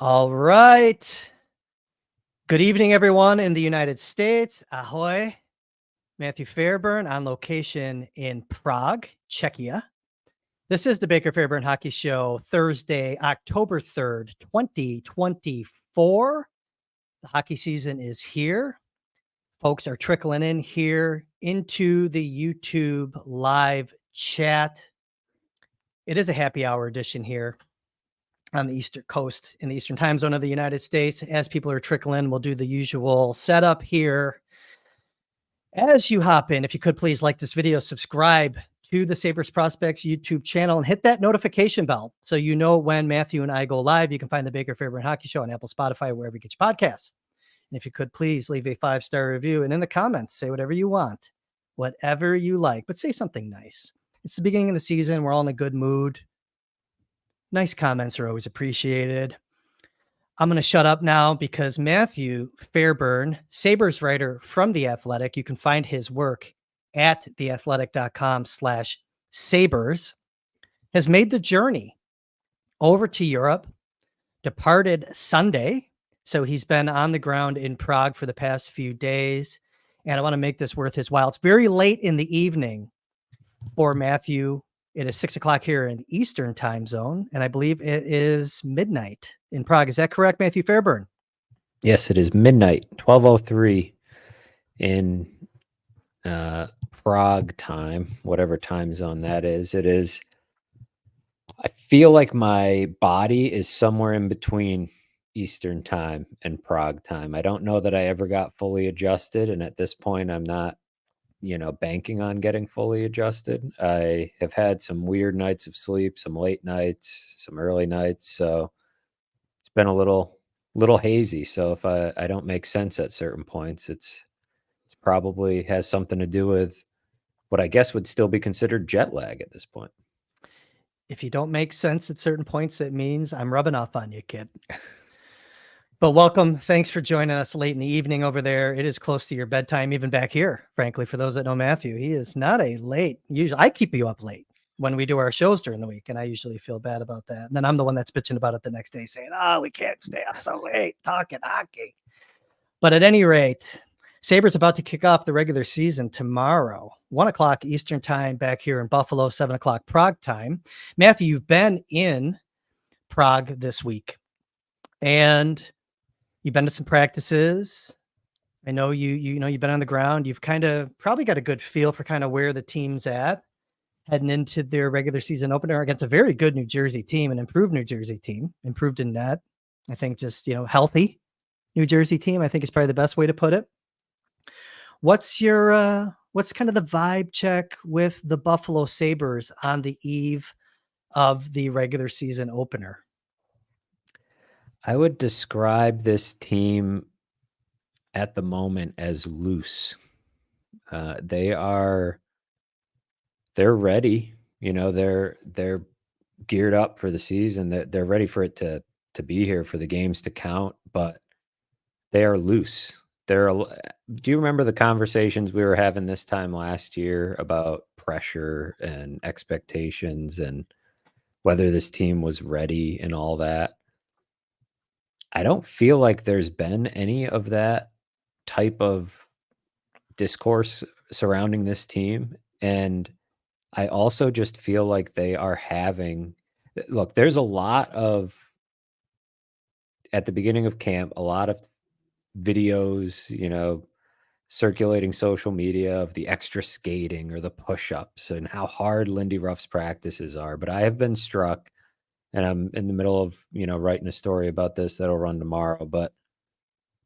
All right. Good evening, everyone in the United States. Ahoy. Matthew Fairburn on location in Prague, Czechia. This is the Baker Fairburn Hockey Show, Thursday, October 3rd, 2024. The hockey season is here. Folks are trickling in here into the YouTube live chat. It is a happy hour edition here on the Eastern Coast in the Eastern time zone of the United States. As people are trickling, we'll do the usual setup here. As you hop in, if you could please like this video, subscribe to the Sabres Prospects YouTube channel and hit that notification bell so you know when Matthew and I go live. You can find the Baker Fairburn Hockey Show on Apple, Spotify, wherever you get your podcasts. And if you could please leave a 5-star review and in the comments, say whatever you want, whatever you like, but say something nice. It's the beginning of the season. We're all in a good mood. Nice comments are always appreciated. I'm going to shut up now because Matthew Fairburn, Sabres writer from The Athletic, you can find his work at theathletic.com/Sabres, has made the journey over to Europe, departed Sunday. So he's been on the ground in Prague for the past few days. And I want to make this worth his while. It's very late in the evening for Matthew. It is 6 o'clock here in the Eastern time zone, and I believe it is midnight in Prague. Is that correct, Matthew Fairburn? Yes, it is midnight, 12:03 in Prague time, whatever time zone that is. It is. I feel like my body is somewhere in between Eastern time and Prague time. I don't know that I ever got fully adjusted, and at this point, I'm not banking on getting fully adjusted. I have had some weird nights of sleep, some late nights, some early nights. So it's been a little hazy. So if I don't make sense at certain points, it's probably has something to do with what I guess would still be considered jet lag at this point. If you don't make sense at certain points, it means I'm rubbing off on you, kid. But welcome. Thanks for joining us late in the evening over there. It is close to your bedtime, even back here, frankly, for those that know Matthew. He is not a late. Usually I keep you up late when we do our shows during the week, and I usually feel bad about that. And then I'm the one that's bitching about it the next day saying, we can't stay up so late talking hockey. But at any rate, Sabres about to kick off the regular season tomorrow, 1 o'clock Eastern time back here in Buffalo, 7 o'clock Prague time. Matthew, you've been in Prague this week, and you've been to some practices. I know you've been on the ground. You've kind of probably got a good feel for kind of where the team's at heading into their regular season opener against a very good New Jersey team, an improved New Jersey team, improved in net. I think just, healthy New Jersey team, I think is probably the best way to put it. What's your, what's kind of the vibe check with the Buffalo Sabres on the eve of the regular season opener? I would describe this team at the moment as loose. They're ready. They're geared up for the season. They're ready for it to be here, for the games to count, but they are loose. Do you remember the conversations we were having this time last year about pressure and expectations and whether this team was ready and all that? I don't feel like there's been any of that type of discourse surrounding this team. And I also just feel like they are look, there's a lot of, at the beginning of camp, a lot of videos, circulating social media of the extra skating or the push-ups and how hard Lindy Ruff's practices are. But I have been struck, and I'm in the middle of, writing a story about this that'll run tomorrow, but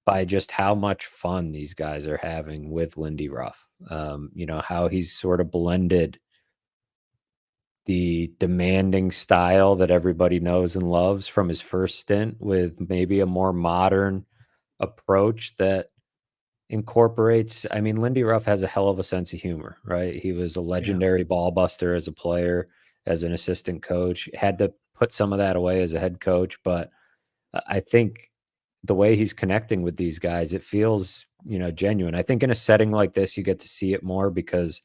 by just how much fun these guys are having with Lindy Ruff. How he's sort of blended the demanding style that everybody knows and loves from his first stint with maybe a more modern approach that incorporates, Lindy Ruff has a hell of a sense of humor, right? He was a legendary ball buster as a player, as an assistant coach, had to put some of that away as a head coach. But I think the way he's connecting with these guys, it feels, genuine. I think in a setting like this, you get to see it more because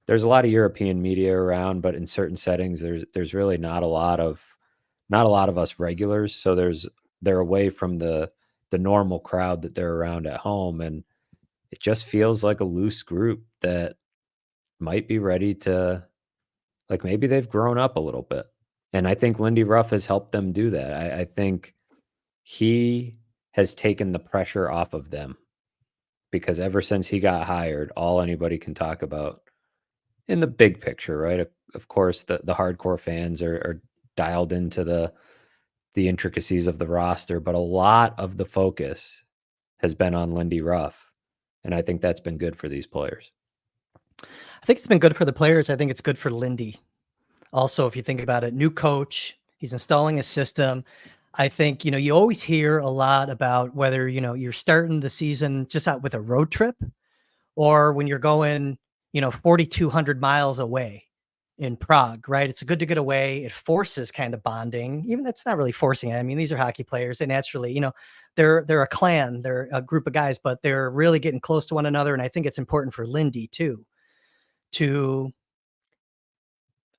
there's a lot of European media around, but in certain settings, there's really not a lot of us regulars. So there's they're away from the normal crowd that they're around at home, and it just feels like a loose group that might be ready to, like, maybe they've grown up a little bit. And I think Lindy Ruff has helped them do that. I think he has taken the pressure off of them, because ever since he got hired, all anybody can talk about in the big picture, right? Of course, the hardcore fans are dialed into the intricacies of the roster, but a lot of the focus has been on Lindy Ruff, and I think that's been good for these players. I think it's been good for the players. I think it's good for Lindy. Also, if you think about it, new coach, he's installing a system. I think, you always hear a lot about whether, you're starting the season just out with a road trip, or when you're going, 4,200 miles away in Prague, right? It's good to get away. It forces kind of bonding. Even it's not really forcing it. I mean, these are hockey players. They naturally, they're a clan, they're a group of guys, but they're really getting close to one another. And I think it's important for Lindy too, to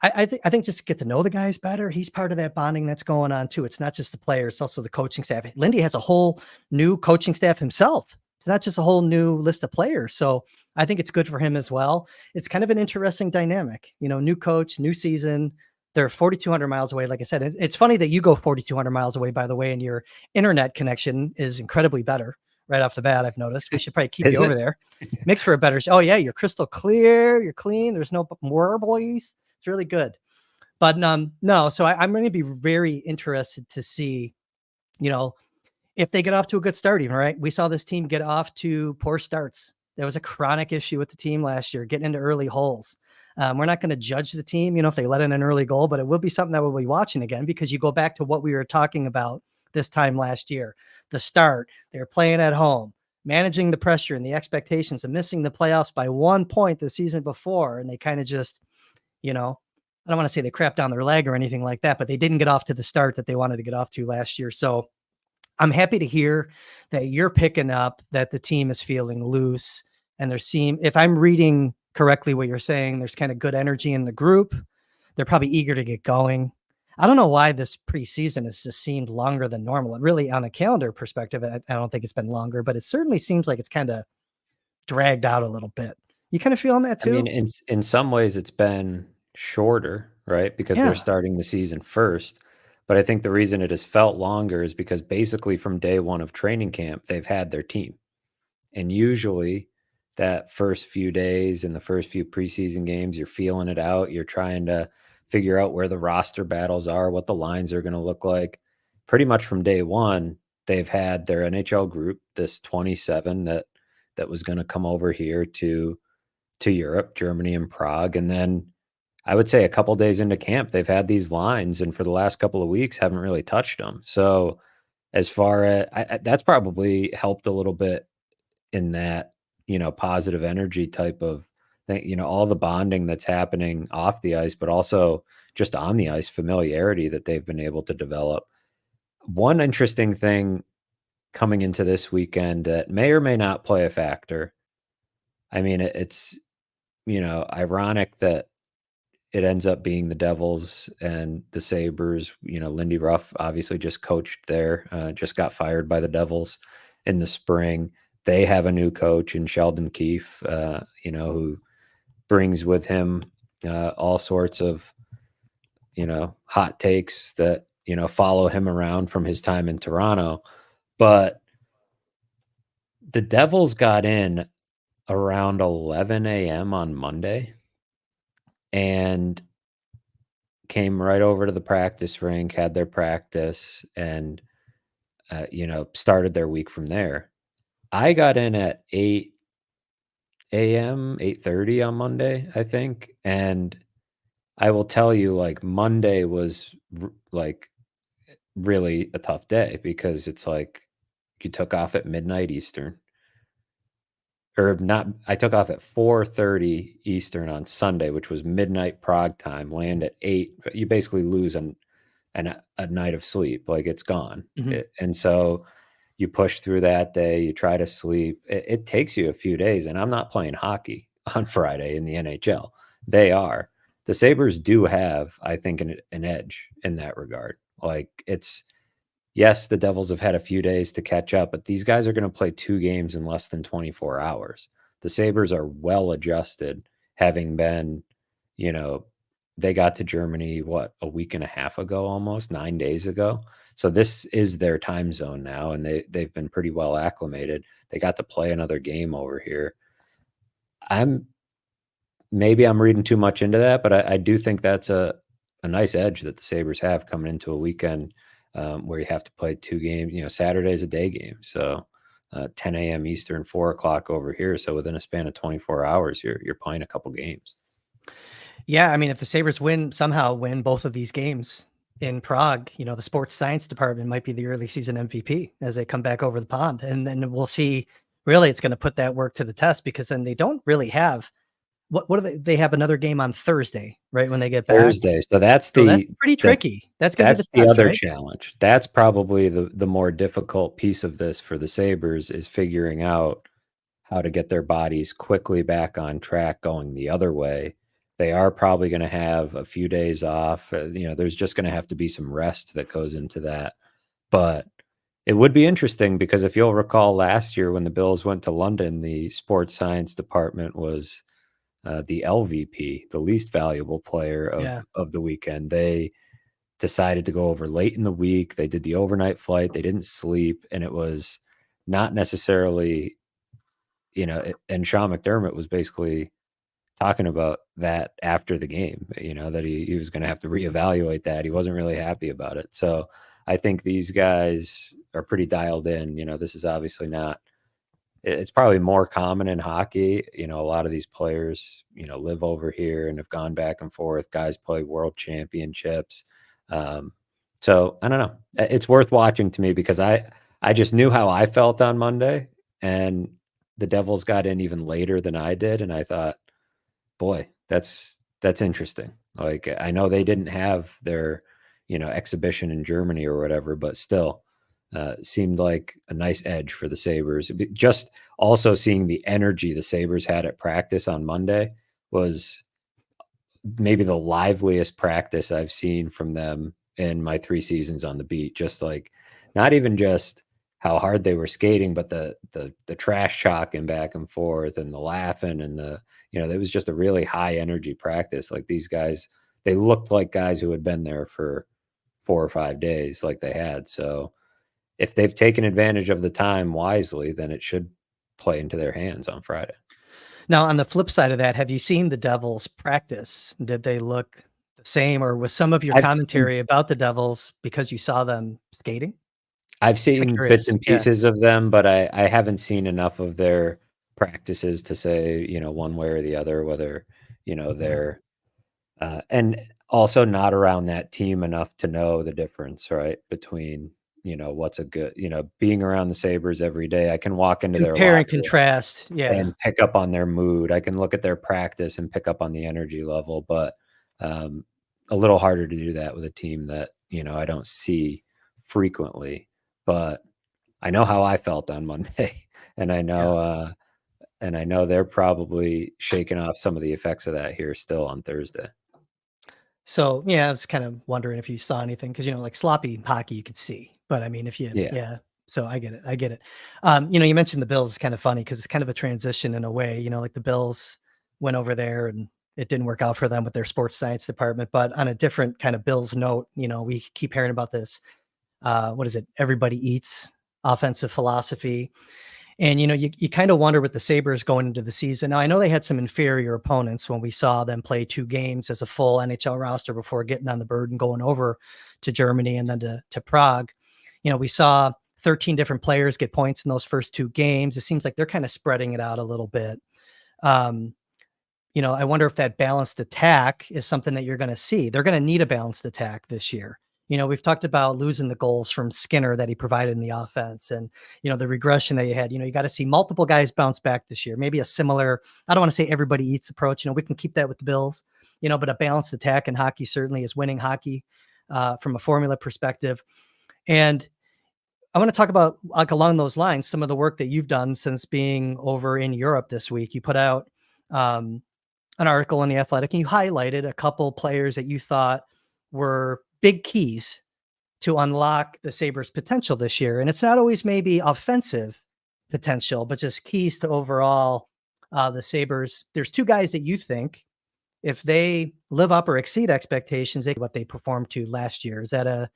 I think just to get to know the guys better. He's part of that bonding that's going on too. It's not just the players, it's also the coaching staff. Lindy has a whole new coaching staff himself. It's not just a whole new list of players. So I think it's good for him as well. It's kind of an interesting dynamic, new coach, new season. They're 4,200 miles away. Like I said, it's funny that you go 4,200 miles away, by the way, and your internet connection is incredibly better right off the bat. I've noticed. We should probably keep you over there. Makes for a better show. Oh yeah. You're crystal clear. You're clean. There's no warblies. It's really good. But no, so I'm going to be very interested to see, if they get off to a good start, even, right? We saw this team get off to poor starts. There was a chronic issue with the team last year, getting into early holes. We're not going to judge the team, if they let in an early goal, but it will be something that we'll be watching again, because you go back to what we were talking about this time last year. The start, they're playing at home, managing the pressure and the expectations of missing the playoffs by 1 point the season before. And they kind of just, I don't want to say they crapped down their leg or anything like that, but they didn't get off to the start that they wanted to get off to last year. So I'm happy to hear that you're picking up that the team is feeling loose, and if I'm reading correctly what you're saying, there's kind of good energy in the group. They're probably eager to get going. I don't know why this preseason has just seemed longer than normal. And really, on a calendar perspective, I don't think it's been longer, but it certainly seems like it's kind of dragged out a little bit. You kind of feeling that too? I mean, in some ways it's been shorter, right? Because they're starting the season first. But I think the reason it has felt longer is because basically from day one of training camp, they've had their team. And usually that first few days and the first few preseason games, you're feeling it out. You're trying to figure out where the roster battles are, what the lines are going to look like. Pretty much from day one, they've had their NHL group, this 27 that was going to come over here to Europe, Germany, and Prague. And then I would say a couple days into camp, they've had these lines, and for the last couple of weeks haven't really touched them. So as far as that's probably helped a little bit in that, positive energy type of thing, all the bonding that's happening off the ice, but also just on the ice, familiarity that they've been able to develop. One interesting thing coming into this weekend that may or may not play a factor. I mean, it's, ironic that it ends up being the Devils and the Sabres. Lindy Ruff obviously just coached there, just got fired by the Devils in the spring. They have a new coach in Sheldon Keefe, who brings with him all sorts of, hot takes that, follow him around from his time in Toronto. But the Devils got in around 11 a.m. on Monday and came right over to the practice rink, had their practice, and, started their week from there. I got in at 8 a.m., 8:30 on Monday, I think. And I will tell you, like, Monday was really a tough day, because it's like you took off at midnight Eastern. Or not, I took off at 4:30 Eastern on Sunday, which was midnight Prague time, land at 8. You basically lose a night of sleep. Like, it's gone. Mm-hmm. And so you push through that day, you try to sleep. It takes you a few days, and I'm not playing hockey on Friday in the NHL. They are. The Sabres do have, I think, an edge in that regard. Like, yes, the Devils have had a few days to catch up, but these guys are going to play 2 games in less than 24 hours. The Sabres are well adjusted, having been, you know, they got to Germany, what, a week and a half ago, almost 9 days ago. So this is their time zone now, and they've been pretty well acclimated. They got to play another game over here. Maybe I'm reading too much into that, but I do think that's a nice edge that the Sabres have coming into a weekend where you have to play 2 games. Saturday's a day game, so 10 a.m. Eastern, 4 o'clock over here. So within a span of 24 hours, you're playing a couple games. Yeah, I mean, if the Sabres somehow win both of these games in Prague, the sports science department might be the early season MVP as they come back over the pond. And then we'll see, really, it's going to put that work to the test, because then they don't really have, what do they have another game on Thursday, right? When they get back. Thursday. So that's So that's pretty tricky. That's going to be that's the the test, other right? challenge. That's probably the more difficult piece of this for the Sabres, is figuring out how to get their bodies quickly back on track going the other way. They are probably going to have a few days off. There's just going to have to be some rest that goes into that. But it would be interesting, because if you'll recall last year when the Bills went to London, the sports science department was the LVP, the least valuable player of the weekend. They decided to go over late in the week. They did the overnight flight. They didn't sleep, and it was not necessarily, and Sean McDermott was basically talking about that after the game, that he was going to have to reevaluate that. He wasn't really happy about it. So I think these guys are pretty dialed in. This is obviously not, it's probably more common in hockey. A lot of these players, live over here and have gone back and forth. Guys play world championships. So I don't know. It's worth watching to me, because I just knew how I felt on Monday, and the Devils got in even later than I did. And I thought, boy, that's interesting. Like, I know they didn't have their, exhibition in Germany or whatever, but still seemed like a nice edge for the Sabres. Just also seeing the energy the Sabres had at practice on Monday was maybe the liveliest practice I've seen from them in my 3 seasons on the beat. Just like, not even just how hard they were skating, but the trash talking back and forth, and the laughing, and it was just a really high energy practice. Like, these guys, they looked like guys who had been there for 4 or 5 days, like they had. So if they've taken advantage of the time wisely, then it should play into their hands on Friday. Now, on the flip side of that, have you seen the Devils practice? Did they look the same, or was some of your commentary about the Devils because you saw them skating? I've seen bits and Yeah. pieces of them, but I haven't seen enough of their practices to say, one way or the other, whether, they're and also not around that team enough to know the difference, right? Between, what's a good, being around the Sabres every day. I can walk into their Compare and locker room contrast. Yeah. and pick up on their mood. I can look at their practice and pick up on the energy level, but a little harder to do that with a team that, I don't see frequently. But I know how I felt on Monday, and I know they're probably shaking off some of the effects of that here still on Thursday. So, yeah, I was kind of wondering if you saw anything, because, like sloppy hockey you could see, but I mean, Yeah. so I get it. I get it. You mentioned the Bills is kind of funny, because it's kind of a transition in a way, like the Bills went over there and it didn't work out for them with their sports science department. But on a different kind of Bills note, we keep hearing about this. What is it? Everybody eats offensive philosophy. And, you kind of wonder with the Sabres going into the season. Now, I know they had some inferior opponents when we saw them play 2 games as a full NHL roster before getting on the bird and going over to Germany and then to Prague. We saw 13 different players get points in those first 2 games. It seems like they're kind of spreading it out a little bit. I wonder if that balanced attack is something that you're going to see. They're going to need a balanced attack this year. We've talked about losing the goals from Skinner that he provided in the offense, and, the regression that you had. You got to see multiple guys bounce back this year. Maybe a similar, I don't want to say everybody eats approach. We can keep that with the Bills, but a balanced attack in hockey certainly is winning hockey from a formula perspective. And I want to talk about, like, along those lines, some of the work that you've done since being over in Europe this week. You put out an article in The Athletic, and you highlighted a couple players that you thought were big keys to unlock the Sabres' potential this year. And it's not always maybe offensive potential, but just keys to overall the Sabres. There's two guys that you think, if they live up or exceed expectations, what they performed to last year. Is that a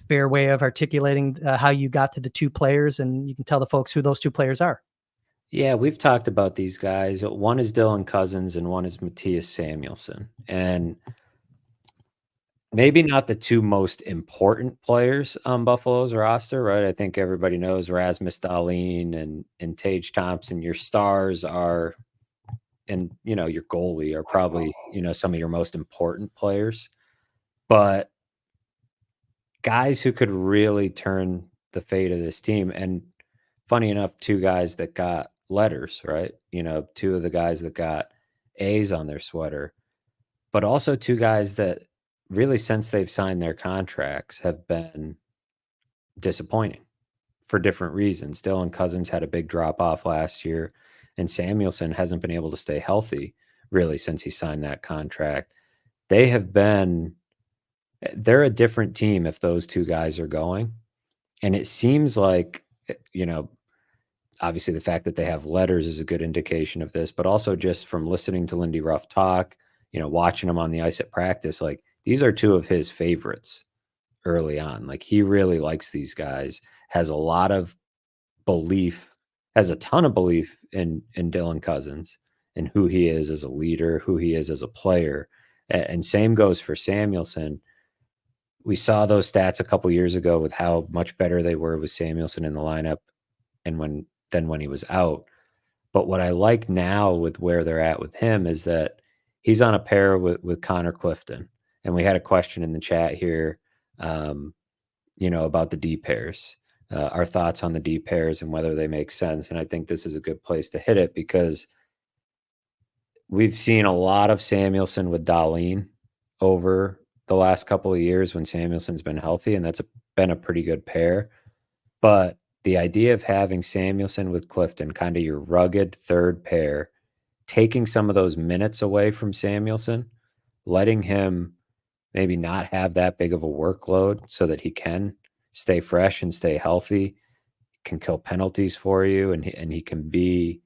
fair way of articulating how you got to the two players? And you can tell the folks who those two players are. Yeah, we've talked about these guys. One is Dylan Cousins and one is Matthias Samuelsson. And maybe not the two most important players on Buffalo's roster, right? I think everybody knows Rasmus Dahlin and Tage Thompson. Your stars are, and your goalie are probably some of your most important players. But guys who could really turn the fate of this team, and funny enough, two guys that got letters, right? Two of the guys that got A's on their sweater, but also two guys that really, since they've signed their contracts, have been disappointing for different reasons. Dylan Cousins had a big drop off last year, and Samuelsson hasn't been able to stay healthy really since he signed that contract. They're a different team if those two guys are going. And it seems like, obviously the fact that they have letters is a good indication of this, but also just from listening to Lindy Ruff talk, watching him on the ice at practice, like these are two of his favorites early on. Like he really likes these guys, has a lot of belief, has a ton of belief in Dylan Cousins and who he is as a leader, who he is as a player. And same goes for Samuelsson. We saw those stats a couple years ago with how much better they were with Samuelsson in the lineup and when he was out. But what I like now with where they're at with him is that he's on a pair with Connor Clifton. And we had a question in the chat here, about the D pairs, our thoughts on the D pairs and whether they make sense. And I think this is a good place to hit it because we've seen a lot of Samuelsson with Dahlin over the last couple of years when Samuelsson's been healthy, and that's been a pretty good pair. But the idea of having Samuelsson with Clifton, kind of your rugged third pair, taking some of those minutes away from Samuelsson, letting him maybe not have that big of a workload so that he can stay fresh and stay healthy, can kill penalties for you, and he can be,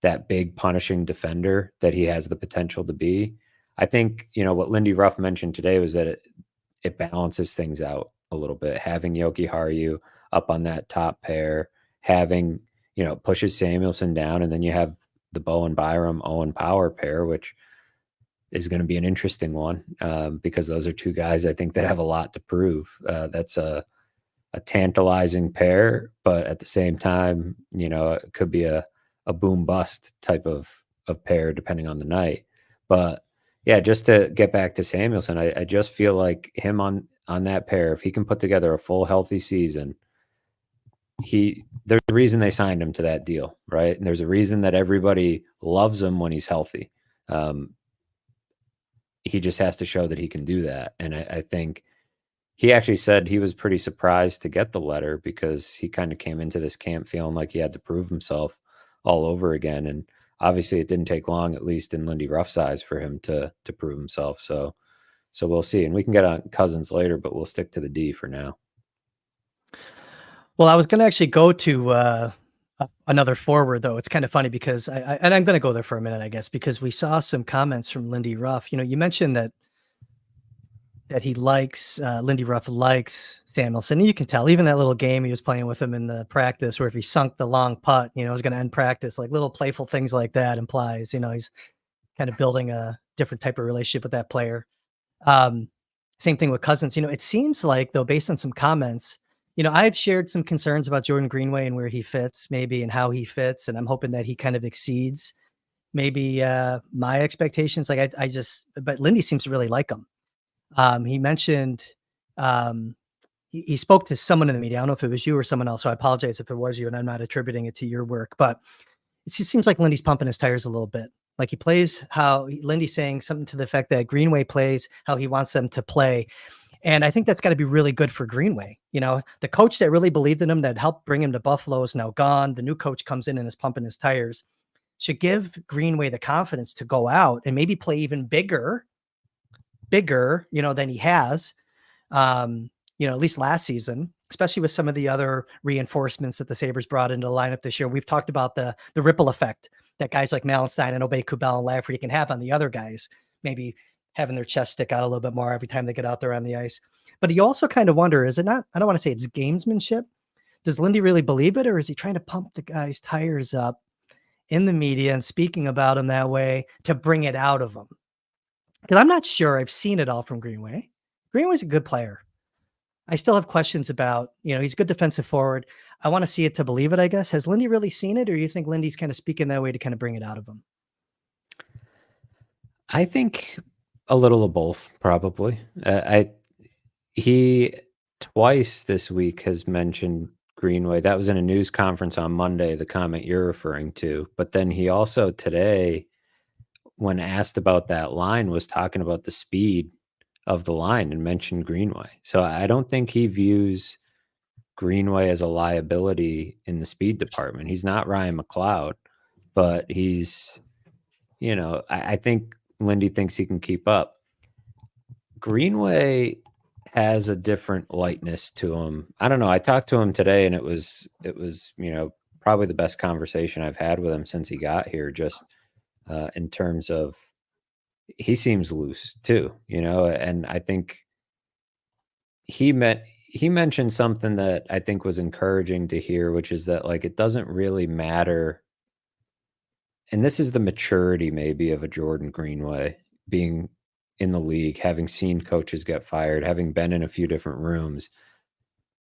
that big punishing defender that he has the potential to be. I think, what Lindy Ruff mentioned today was that it balances things out a little bit. Having Yoki Haru up on that top pair, having, pushes Samuelsson down, and then you have the Bowen Byram Owen Power pair, which is going to be an interesting one because those are two guys I think that have a lot to prove. That's a tantalizing pair, but at the same time, it could be a boom bust type of pair depending on the night. But yeah, just to get back to Samuelsson, I just feel like him on that pair, if he can put together a full healthy season, there's a reason they signed him to that deal, right? And there's a reason that everybody loves him when he's healthy. He just has to show that he can do that. And I think he actually said he was pretty surprised to get the letter because he kind of came into this camp feeling like he had to prove himself all over again. And obviously it didn't take long, at least in Lindy Ruff's eyes, for him to prove himself. So we'll see. And we can get on Cousins later, but we'll stick to the D for now. Well, I was going to actually go to another forward, though. It's kind of funny because and I'm going to go there for a minute, I guess, because we saw some comments from Lindy Ruff. You mentioned that he likes, Lindy Ruff likes Samuelsson. And you can tell, even that little game he was playing with him in the practice where if he sunk the long putt, it was going to end practice, like little playful things like that implies, he's kind of building a different type of relationship with that player. Same thing with Cousins. It seems like, though, based on some comments, I've shared some concerns about Jordan Greenway and where he fits maybe and how he fits. And I'm hoping that he kind of exceeds maybe my expectations. Like but Lindy seems to really like him. He mentioned, he spoke to someone in the media. I don't know if it was you or someone else. So I apologize if it was you and I'm not attributing it to your work, but it just seems like Lindy's pumping his tires a little bit. Like he plays how Lindy's saying something to the effect that Greenway plays how he wants them to play. And I think that's got to be really good for Greenway. The coach that really believed in him, that helped bring him to Buffalo, is now gone. The new coach comes in and is pumping his tires. Should give Greenway the confidence to go out and maybe play even bigger, than he has. at least last season, especially with some of the other reinforcements that the Sabres brought into the lineup this year. We've talked about the ripple effect that guys like Malenstein and Obey Kubel and Lafferty can have on the other guys, maybe having their chest stick out a little bit more every time they get out there on the ice. But you also kind of wonder, is it not, I don't want to say it's gamesmanship. Does Lindy really believe it, or is he trying to pump the guy's tires up in the media and speaking about him that way to bring it out of him? Because I'm not sure I've seen it all from Greenway. Greenway's a good player. I still have questions about, he's a good defensive forward. I want to see it to believe it, I guess. Has Lindy really seen it, or you think Lindy's kind of speaking that way to kind of bring it out of him? I think a little of both, probably. He twice this week has mentioned Greenway. That was in a news conference on Monday, the comment you're referring to. But then he also today, when asked about that line, was talking about the speed of the line and mentioned Greenway. So I don't think he views Greenway as a liability in the speed department. He's not Ryan McLeod, but he's, I think Lindy thinks he can keep up. Greenway has a different lightness to him. I don't know. I talked to him today, and it was probably the best conversation I've had with him since he got here, just in terms of he seems loose too, and I think he mentioned something that I think was encouraging to hear, which is that, like, it doesn't really matter. And this is the maturity maybe of a Jordan Greenway, being in the league, having seen coaches get fired, having been in a few different rooms.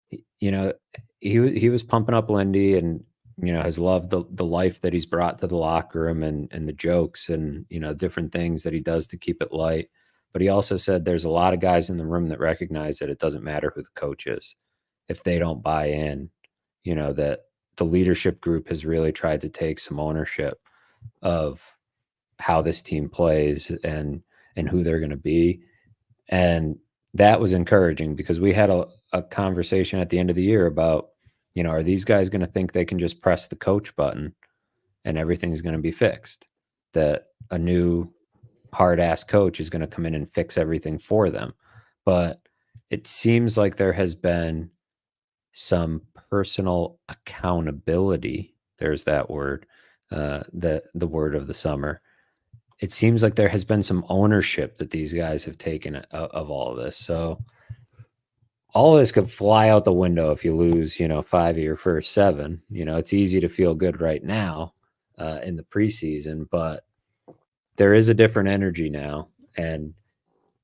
He was pumping up Lindy, and has loved the life that he's brought to the locker room, and the jokes and different things that he does to keep it light. But he also said there's a lot of guys in the room that recognize that it doesn't matter who the coach is if they don't buy in. That the leadership group has really tried to take some ownership of how this team plays and who they're going to be. And that was encouraging, because we had a conversation at the end of the year about, are these guys going to think they can just press the coach button and everything's going to be fixed? That a new hard-ass coach is going to come in and fix everything for them. But it seems like there has been some personal accountability. There's that word, the word of the summer. It seems like there has been some ownership that these guys have taken of all of this. So all of this could fly out the window if you lose, 5 of your first 7. It's easy to feel good right now in the preseason, but there is a different energy now. And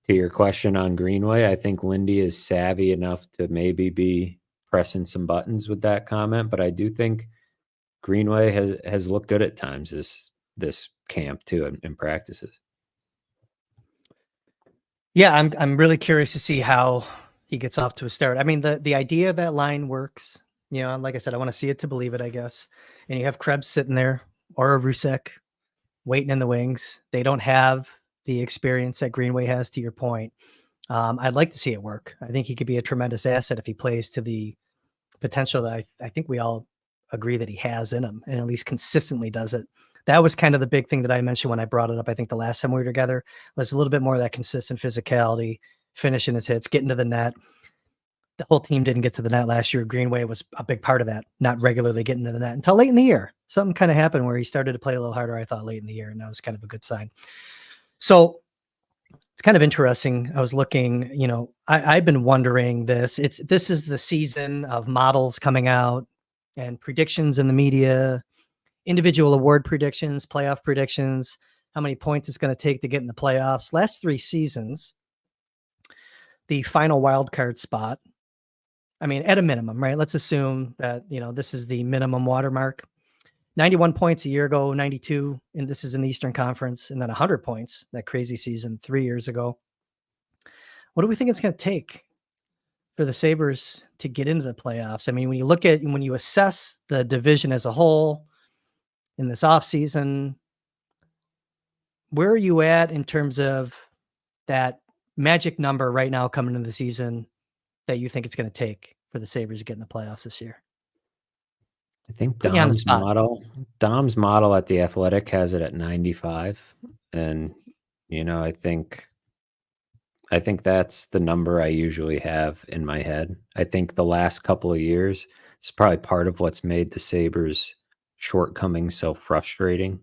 to your question on Greenway, I think Lindy is savvy enough to maybe be pressing some buttons with that comment. But I do think Greenway has looked good at times this camp too, in practices. Yeah, I'm really curious to see how he gets off to a start. I mean, the idea of that line works. Like I said, I want to see it to believe it, I guess. And you have Krebs sitting there, or a Rusek waiting in the wings. They don't have the experience that Greenway has, to your point. I'd like to see it work. I think he could be a tremendous asset if he plays to the potential that I think we all agree that he has in him, and at least consistently does it. That was kind of the big thing that I mentioned when I brought it up. I think the last time we were together was a little bit more of that consistent physicality, finishing his hits, getting to the net. The whole team didn't get to the net last year. Greenway was a big part of that, not regularly getting to the net until late in the year. Something kind of happened where he started to play a little harder, I thought, late in the year, and that was kind of a good sign. So it's kind of interesting. I was looking, I've been wondering this. This is the season of models coming out and predictions in the media, individual award predictions, playoff predictions, how many points it's going to take to get in the playoffs. Last 3 seasons, the final wild card spot, I mean, at a minimum, right? Let's assume that, this is the minimum watermark. 91 points a year ago, 92, and this is in the Eastern Conference, and then 100 points, that crazy season 3 years ago. What do we think it's going to take for the Sabres to get into the playoffs? I mean, when you assess the division as a whole in this offseason, where are you at in terms of that magic number right now coming into the season that you think it's going to take for the Sabres to get in the playoffs this year? I think Put you on the Dom's model at The Athletic has it at 95. And, I think that's the number I usually have in my head. I think the last couple of years, it's probably part of what's made the Sabres' shortcomings so frustrating,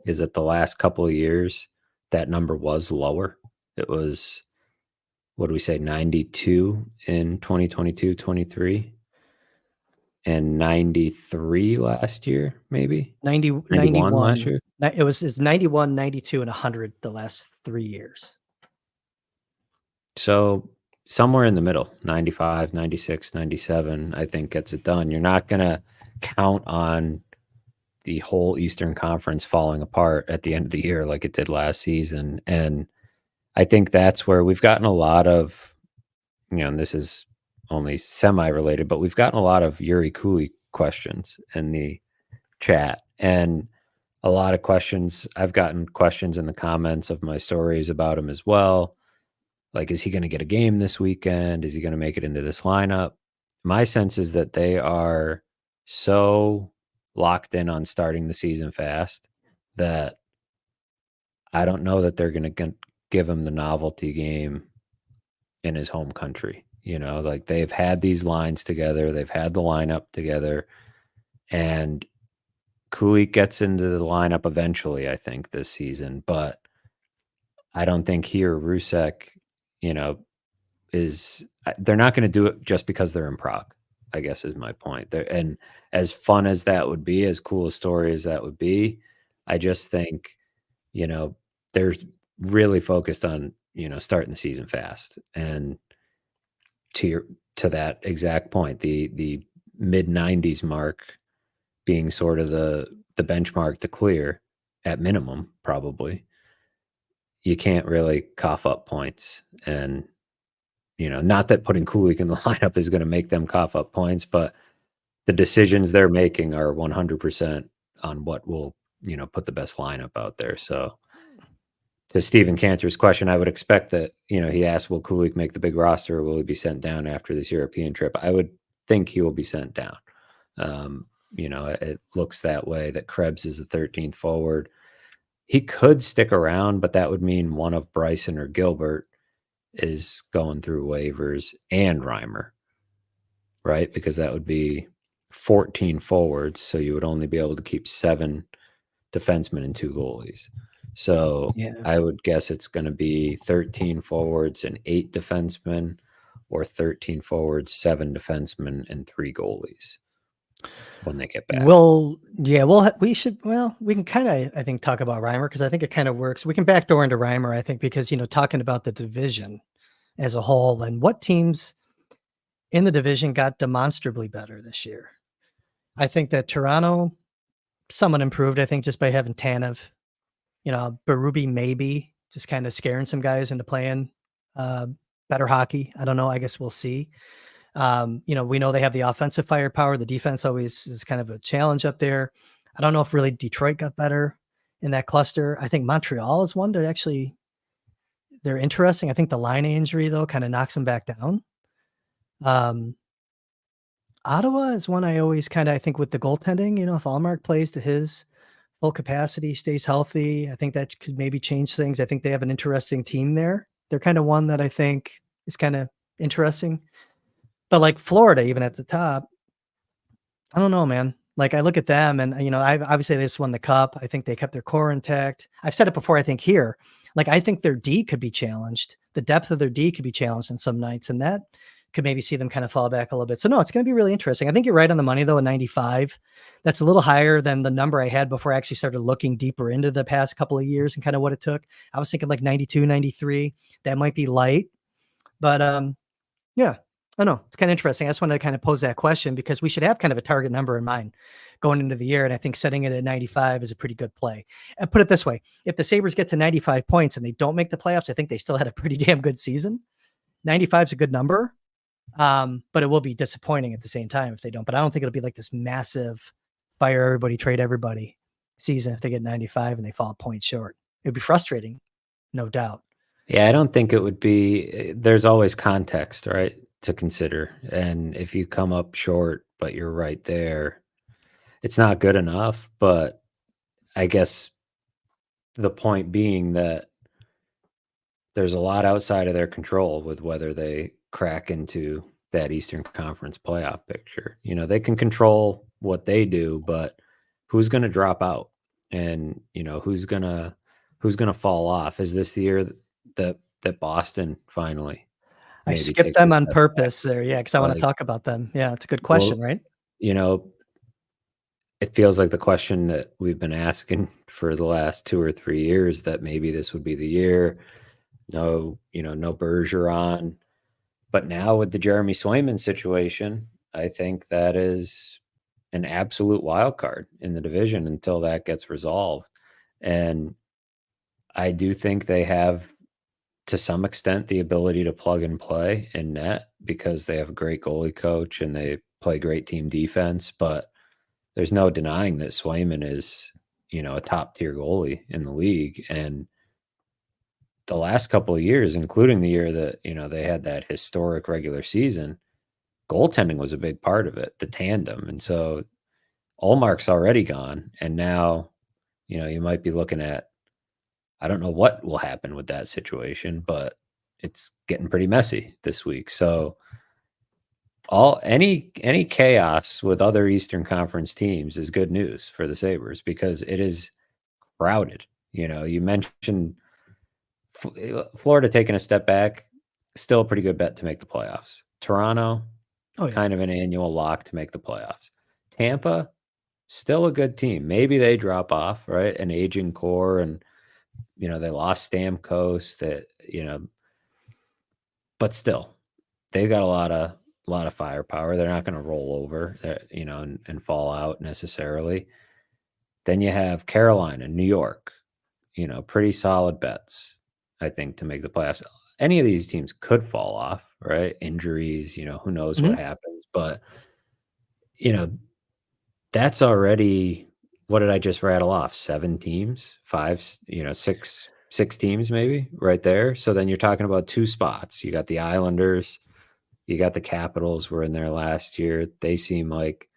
is that the last couple of years, that number was lower. It was, what do we say, 92 in 2022-23 and 93 last year, maybe? 90, 91 last 91. year? It's 91, 92, and 100 the last 3 years. So somewhere in the middle, 95, 96, 97, I think gets it done. You're not going to count on the whole Eastern Conference falling apart at the end of the year like it did last season. And I think that's where we've gotten a lot of, and this is only semi-related, but we've gotten a lot of Yuri Cooley questions in the chat. And a lot of questions, I've gotten questions in the comments of my stories about him as well. Like, is he going to get a game this weekend? Is he going to make it into this lineup? My sense is that they are so locked in on starting the season fast that I don't know that they're going to give him the novelty game in his home country. Like, they've had these lines together. They've had the lineup together. And Kulik gets into the lineup eventually, I think, this season. But I don't think he or Rusek, they're not going to do it just because they're in Prague, I guess is my point. And as fun as that would be, as cool a story as that would be, I just think, they're really focused on, starting the season fast. And to that exact point, the mid 90s mark being sort of the benchmark to clear at minimum, probably. You can't really cough up points. And not that putting Kulik in the lineup is going to make them cough up points, but the decisions they're making are 100% on what will, put the best lineup out there. So to Stephen Cantor's question, I would expect that, he asked, will Kulik make the big roster or will he be sent down after this European trip? I would think he will be sent down. It looks that way, that Krebs is the 13th forward. He could stick around, but that would mean one of Bryson or Gilbert is going through waivers and Reimer, right? Because that would be 14 forwards. So you would only be able to keep 7 defensemen and 2 goalies. So Yeah. I would guess it's going to be 13 forwards and 8 defensemen, or 13 forwards, 7 defensemen, and 3 goalies when they get back. We can kind of, I think, talk about Reimer because I think it kind of works. We can backdoor into Reimer, I think, because, talking about the division as a whole and what teams in the division got demonstrably better this year. I think that Toronto, somewhat improved, I think, just by having Tanev, Berube maybe just kind of scaring some guys into playing better hockey. I don't know. I guess we'll see. We know they have the offensive firepower. The defense always is kind of a challenge up there. I don't know if really Detroit got better in that cluster. I think Montreal is one that actually they're interesting. I think the line injury though kind of knocks them back down. Ottawa is one I always I think with the goaltending, if Allmark plays to his full capacity, stays healthy, I think that could maybe change things. I think they have an interesting team there. They're kind of one that I think is kind of interesting. But like Florida, even at the top, I don't know, man. Like I look at them and, obviously they just won the cup. I think they kept their core intact. I've said it before, I think here, like I think their D could be challenged. The depth of their D could be challenged in some nights, and that could maybe see them kind of fall back a little bit. So no, it's going to be really interesting. I think you're right on the money though, at 95. That's a little higher than the number I had before I actually started looking deeper into the past couple of years and kind of what it took. I was thinking like 92, 93. That might be light, but yeah. I know it's kind of interesting. I just wanted to kind of pose that question because we should have kind of a target number in mind going into the year. And I think setting it at 95 is a pretty good play. And put it this way, if the Sabres get to 95 points and they don't make the playoffs, I think they still had a pretty damn good season. 95 is a good number. But it will be disappointing at the same time if they don't. But I don't think it'll be like this massive fire everybody, trade everybody season if they get 95 and they fall a point short. It'd be frustrating, no doubt. Yeah, I don't think it would be. There's always context, right, to consider. And if you come up short, but you're right there, it's not good enough. But I guess the point being that there's a lot outside of their control with whether they crack into that Eastern Conference playoff picture. You know, they can control what they do, but who's going to drop out, and you know who's gonna fall off? Is this the year that Boston finally I maybe skipped takes a them on step back? purpose there. Yeah, because I want to Like, talk about them. Yeah, it's a good well, question, right? you know, it feels like the question that we've been asking for the last 2 or 3 years, that maybe this would be the year. No, you know, no Bergeron. But now with the Jeremy Swayman situation, I think that is an absolute wild card in the division until that gets resolved. And I do think they have, to some extent, the ability to plug and play in net because they have a great goalie coach and they play great team defense. But there's no denying that Swayman is, you know, a top tier goalie in the league. And the last couple of years, including the year that, you know, they had that historic regular season, goaltending was a big part of it, the tandem. And so Allmark's already gone. And now, you know, you might be looking at, I don't know what will happen with that situation, but it's getting pretty messy this week. So any chaos with other Eastern Conference teams is good news for the Sabres because it is crowded. You know, you mentioned Florida taking a step back, still a pretty good bet to make the playoffs. Toronto, Oh yeah. kind of an annual lock to make the playoffs. Tampa, still a good team. Maybe they drop off, right? An aging core, and you know they lost Stamkos. That you know, but still, they've got a lot of firepower. They're not going to roll over, you know, and fall out necessarily. Then you have Carolina, New York, you know, pretty solid bets, I think, to make the playoffs. Any of these teams could fall off, right? Injuries, you know, who knows what Mhm. happens. But, you know, that's already, what did I just rattle off? 7 teams, 5, you know, six teams maybe right there. So then you're talking about 2 spots. You got the Islanders, you got the Capitals were in there last year. They seem like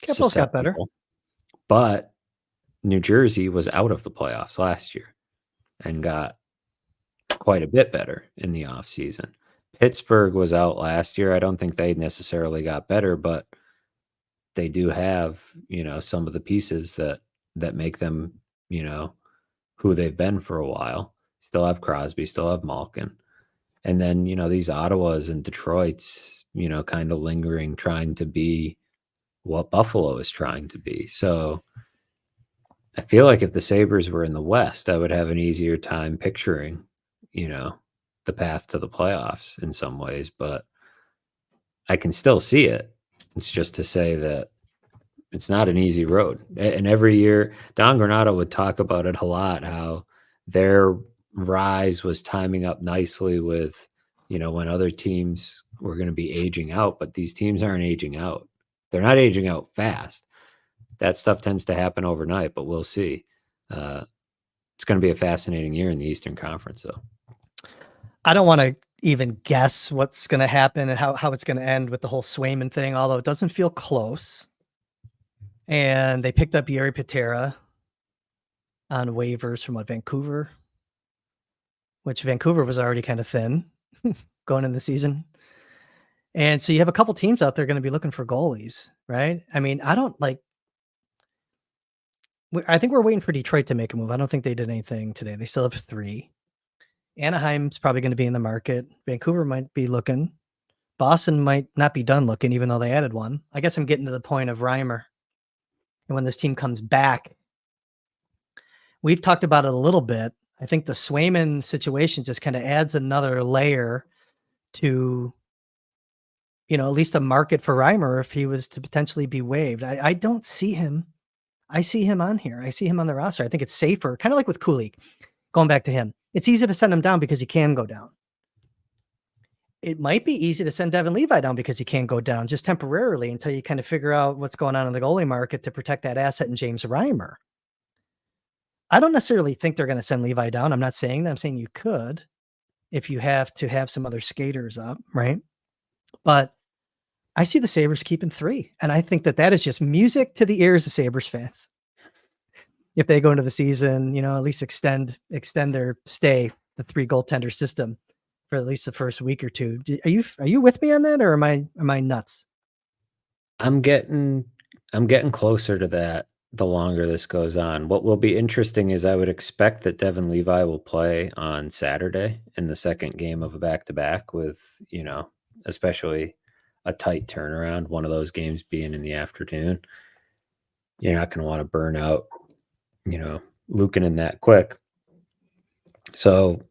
Capitals got better. susceptible. But New Jersey was out of the playoffs last year and got quite a bit better in the offseason. Pittsburgh was out last year. I don't think they necessarily got better, but they do have, you know, some of the pieces that make them, you know, who they've been for a while. Still have Crosby, still have Malkin. And then, you know, these Ottawas and Detroits, you know, kind of lingering, trying to be what Buffalo is trying to be. So I feel like if the Sabres were in the West, I would have an easier time picturing, you know, the path to the playoffs in some ways, but I can still see it. It's just to say that it's not an easy road. And every year, Don Granato would talk about it a lot, how their rise was timing up nicely with, you know, when other teams were going to be aging out, but these teams aren't aging out. They're not aging out fast. That stuff tends to happen overnight, but we'll see. It's going to be a fascinating year in the Eastern Conference, though. I don't want to even guess what's going to happen and how it's going to end with the whole Swayman thing, although it doesn't feel close. And they picked up Yuri Patera on waivers from Vancouver, which Vancouver was already kind of thin going in the season. And so you have a couple teams out there going to be looking for goalies, right? I mean, I think we're waiting for Detroit to make a move. I don't think they did anything today. They still have 3. Anaheim's probably going to be in the market. Vancouver might be looking. Boston might not be done looking, even though they added one. I guess I'm getting to the point of Reimer. And when this team comes back, we've talked about it a little bit. I think the Swayman situation just kind of adds another layer to, you know, at least a market for Reimer if he was to potentially be waived. I don't see him. I see him on here. I see him on the roster. I think it's safer, kind of like with Kulik, going back to him. It's easy to send him down because he can go down. It might be easy to send Devin Levi down because he can go down just temporarily until you kind of figure out what's going on in the goalie market to protect that asset in James Reimer. I don't necessarily think they're going to send Levi down. I'm not saying that. I'm saying you could if you have to have some other skaters up, right? But I see the Sabres keeping 3. And I think that is just music to the ears of Sabres fans. If they go into the season, you know, at least extend their stay the 3 goaltender system for at least the first week or two. Are you with me on that, or am I nuts? I'm getting closer to that the longer this goes on. What will be interesting is I would expect that Devin Levi will play on Saturday in the second game of a back-to-back with, especially a tight turnaround, one of those games being in the afternoon. You're not going to want to burn out, Luukkonen that quick. So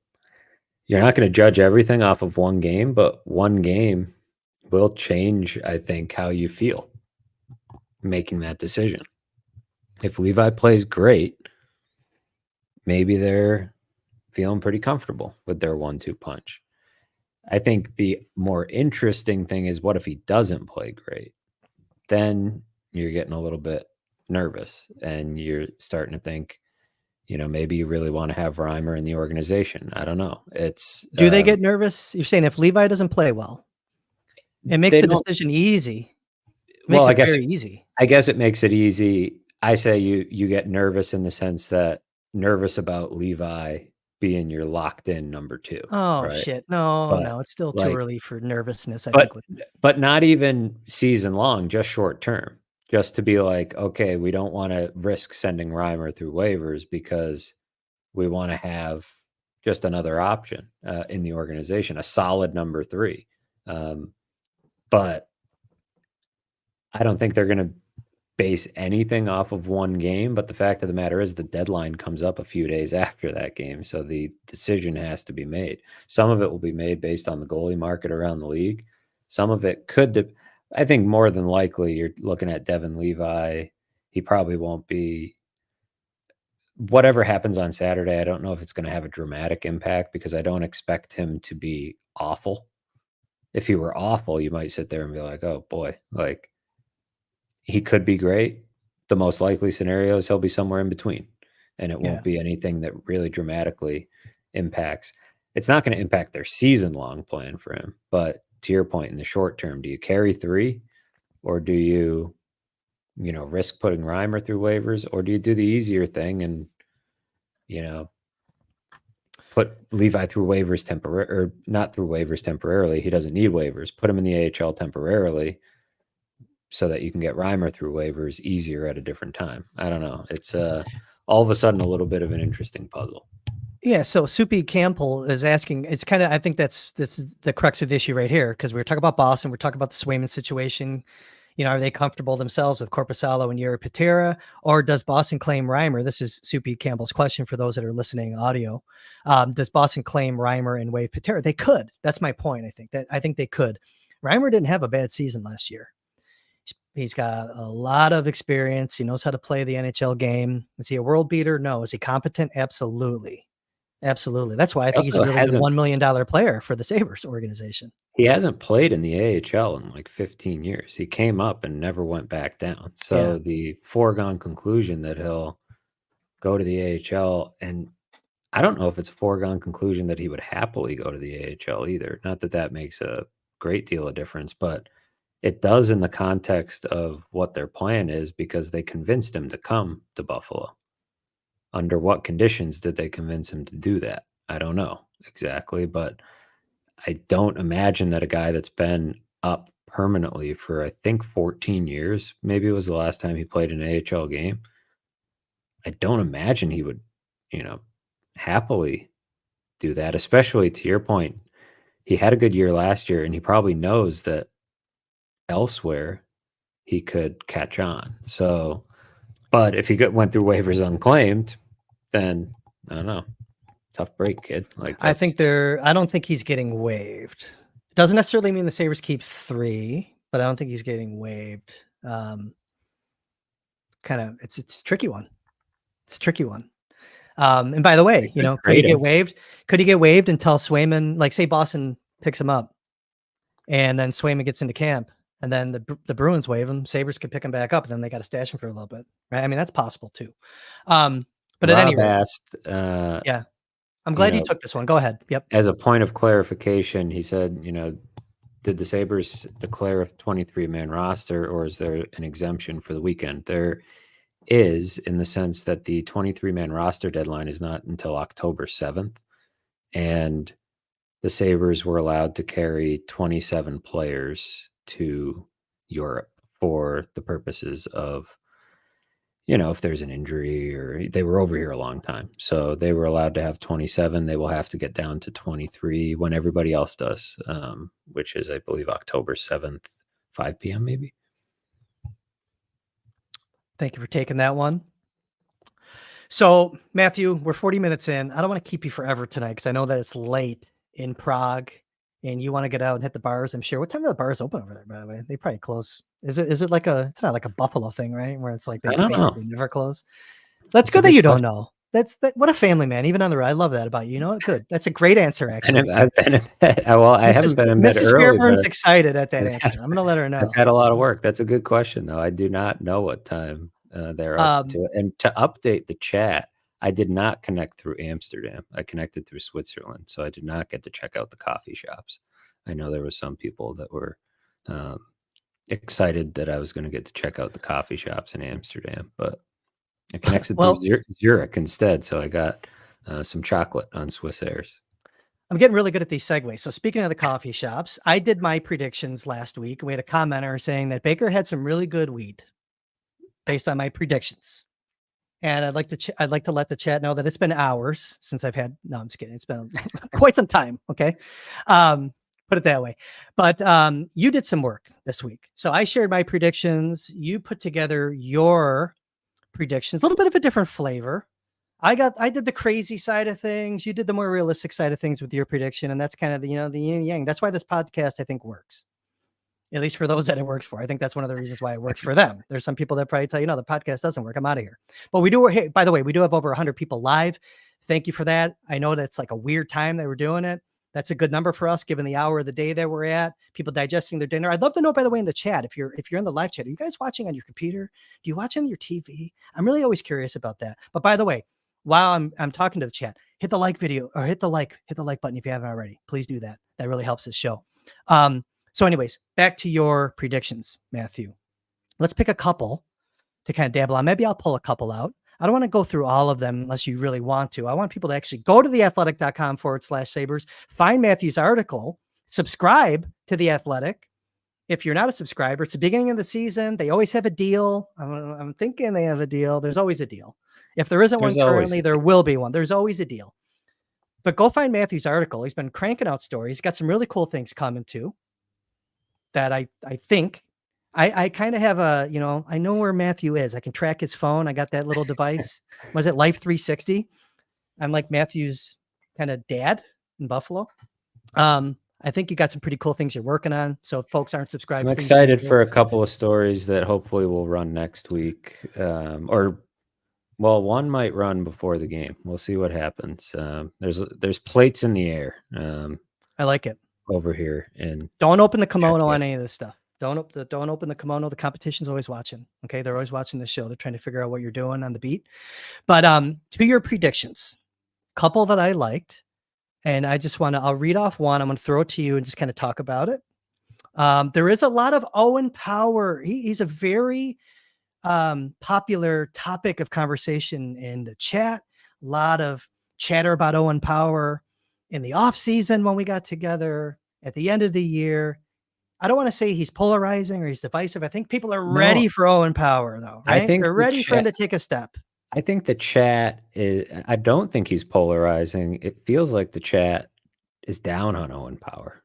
you're not going to judge everything off of one game, but one game will change, I think, how you feel making that decision. If Levi plays great, maybe they're feeling pretty comfortable with their 1-2 punch. I think the more interesting thing is, what if he doesn't play great? Then you're getting a little bit nervous and you're starting to think, maybe you really want to have Reimer in the organization. I don't know. Do they get nervous? You're saying if Levi doesn't play well, it makes the decision easy. It makes it very easy. I guess it makes it easy. I say you get nervous in the sense that nervous about Levi being your locked in number 2. Oh, right? shit. No, it's still too early for nervousness, I think. But not even season long, just short term. Just to be like, okay, we don't want to risk sending Reimer through waivers because we want to have just another option in the organization, a solid number 3. But I don't think they're going to base anything off of one game. But the fact of the matter is the deadline comes up a few days after that game. So the decision has to be made. Some of it will be made based on the goalie market around the league. Some of it could, I think more than likely, you're looking at Devin Levi. He probably won't be. Whatever happens on Saturday, I don't know if it's going to have a dramatic impact because I don't expect him to be awful. If he were awful, you might sit there and be like, oh boy, like he could be great. The most likely scenario is he'll be somewhere in between, and it won't be anything that really dramatically impacts. It's not going to impact their season-long plan for him. But to your point, in the short term, do you carry 3, or do you, risk putting Reimer through waivers, or do you do the easier thing and, put Levi through waivers or not through waivers temporarily? He doesn't need waivers. Put him in the AHL temporarily, so that you can get Reimer through waivers easier at a different time. I don't know. It's all of a sudden a little bit of an interesting puzzle. Yeah. So Soupy Campbell is asking, it's kind of, I think this is the crux of the issue right here. Cause we were talking about Boston. We're talking about the Swayman situation. Are they comfortable themselves with Korpisalo and Jiri Patera, or does Boston claim Reimer? This is Soupy Campbell's question for those that are listening audio. Does Boston claim Reimer and waive Patera? They could. That's my point. I think they could. Reimer didn't have a bad season last year. He's got a lot of experience. He knows how to play the NHL game. Is he a world beater? No. Is he competent? Absolutely. Absolutely. That's why I think he's a really good $1 million player for the Sabres organization. He hasn't played in the AHL in like 15 years. He came up and never went back down. So the foregone conclusion that he'll go to the AHL, and I don't know if it's a foregone conclusion that he would happily go to the AHL either. Not that that makes a great deal of difference, but it does in the context of what their plan is, because they convinced him to come to Buffalo. Under what conditions did they convince him to do that? I don't know exactly, but I don't imagine that a guy that's been up permanently for, I think, 14 years, maybe it was the last time he played an AHL game, I don't imagine he would, happily do that, especially to your point. He had a good year last year, and he probably knows that elsewhere he could catch on. So, but if he went through waivers unclaimed, then I don't know. Tough break, kid. I don't think he's getting waived. Doesn't necessarily mean the Sabres keep 3, but I don't think he's getting waived. It's a tricky one. It's a tricky one. And by the way, could he get waived? Could he get waived until Swayman, like say Boston picks him up and then Swayman gets into camp and then the Bruins waive him, Sabres could pick him back up and then they got to stash him for a little bit, right? I mean, that's possible too. But Rob at any rate, asked, yeah, I'm glad you took this one. Go ahead. Yep. As a point of clarification, he said, did the Sabres declare a 23-man roster, or is there an exemption for the weekend? There is, in the sense that the 23-man roster deadline is not until October 7th. and the Sabres were allowed to carry 27 players to Europe for the purposes of, if there's an injury, or they were over here a long time. So they were allowed to have 27. They will have to get down to 23 when everybody else does, which is, I believe, October 7th, 5 p.m. maybe. Thank you for taking that one. So, Matthew, we're 40 minutes in. I don't want to keep you forever tonight because I know that it's late in Prague and you want to get out and hit the bars, I'm sure. What time are the bars open over there, by the way? They probably close. Is it like it's not like a Buffalo thing, right? Where it's like they I don't know. basically never close. That's good that you don't know. What a family man, even on the road. I love that about you. You know what? Good. That's a great answer, actually. I've been in bed. Well, I haven't been in bed Mrs. early. Fairburn's excited at that answer. I'm going to let her know. I've had a lot of work. That's a good question, though. I do not know what time they're up to. And to update the chat, I did not connect through Amsterdam. I connected through Switzerland, so I did not get to check out the coffee shops. I know there were some people that were excited that I was going to get to check out the coffee shops in Amsterdam, but I connected through Zurich instead, so I got some chocolate on Swiss Airs. I'm getting really good at these segues. So speaking of the coffee shops, I did my predictions last week. We had a commenter saying that Baker had some really good weed based on my predictions. And I'd like to let the chat know that it's been hours since I've had, no, I'm just kidding. It's been quite some time. Okay. Put it that way. But you did some work this week. So I shared my predictions. You put together your predictions, a little bit of a different flavor. I did the crazy side of things. You did the more realistic side of things with your prediction. And that's kind of the yin and yang. That's why this podcast, I think, works. At least for those that it works for. I think that's one of the reasons why it works for them. There's some people that probably tell you, no, the podcast doesn't work. I'm out of here. But we do. Hey, by the way, we do have over 100 people live. Thank you for that. I know that's like a weird time that we're doing it. That's a good number for us, given the hour of the day that we're at. People digesting their dinner. I'd love to know, by the way, in the chat, if you're in the live chat, are you guys watching on your computer? Do you watch on your TV? I'm really always curious about that. But by the way, while I'm talking to the chat, hit the like video or hit the like button if you haven't already. Please do that. That really helps this show. So anyways, back to your predictions, Matthew. Let's pick a couple to kind of dabble on. Maybe I'll pull a couple out. I don't want to go through all of them unless you really want to. I want people to actually go to theathletic.com/Sabres, find Matthew's article, subscribe to The Athletic. If you're not a subscriber, it's the beginning of the season. They always have a deal. I'm thinking they have a deal. There's always a deal. If there isn't one currently, there will be one. There's always a deal. But go find Matthew's article. He's been cranking out stories. He's got some really cool things coming too. That I think I kind of have I know where Matthew is. I can track his phone. I got that little device. Was it Life 360? I'm like Matthew's kind of dad in Buffalo. I think you got some pretty cool things you're working on. So if folks aren't subscribed, I'm excited for a couple of stories that hopefully will run next week. Well, one might run before the game. We'll see what happens. There's plates in the air. I like it. Over here, and don't open the kimono on any of this stuff. Don't open the kimono. The competition's always watching. Okay, they're always watching the show. They're trying to figure out what you're doing on the beat. But to your predictions, couple that I liked, and I'll read off one. I'm going to throw it to you and just kind of talk about it. There is a lot of Owen Power. He's a very popular topic of conversation in the chat. A lot of chatter about Owen Power in the off season when we got together, at the end of the year. I don't want to say he's polarizing or he's divisive. I think people are ready for Owen Power, though. Right? I think they're ready for him to take a step. I think the chat is. I don't think he's polarizing. It feels like the chat is down on Owen Power.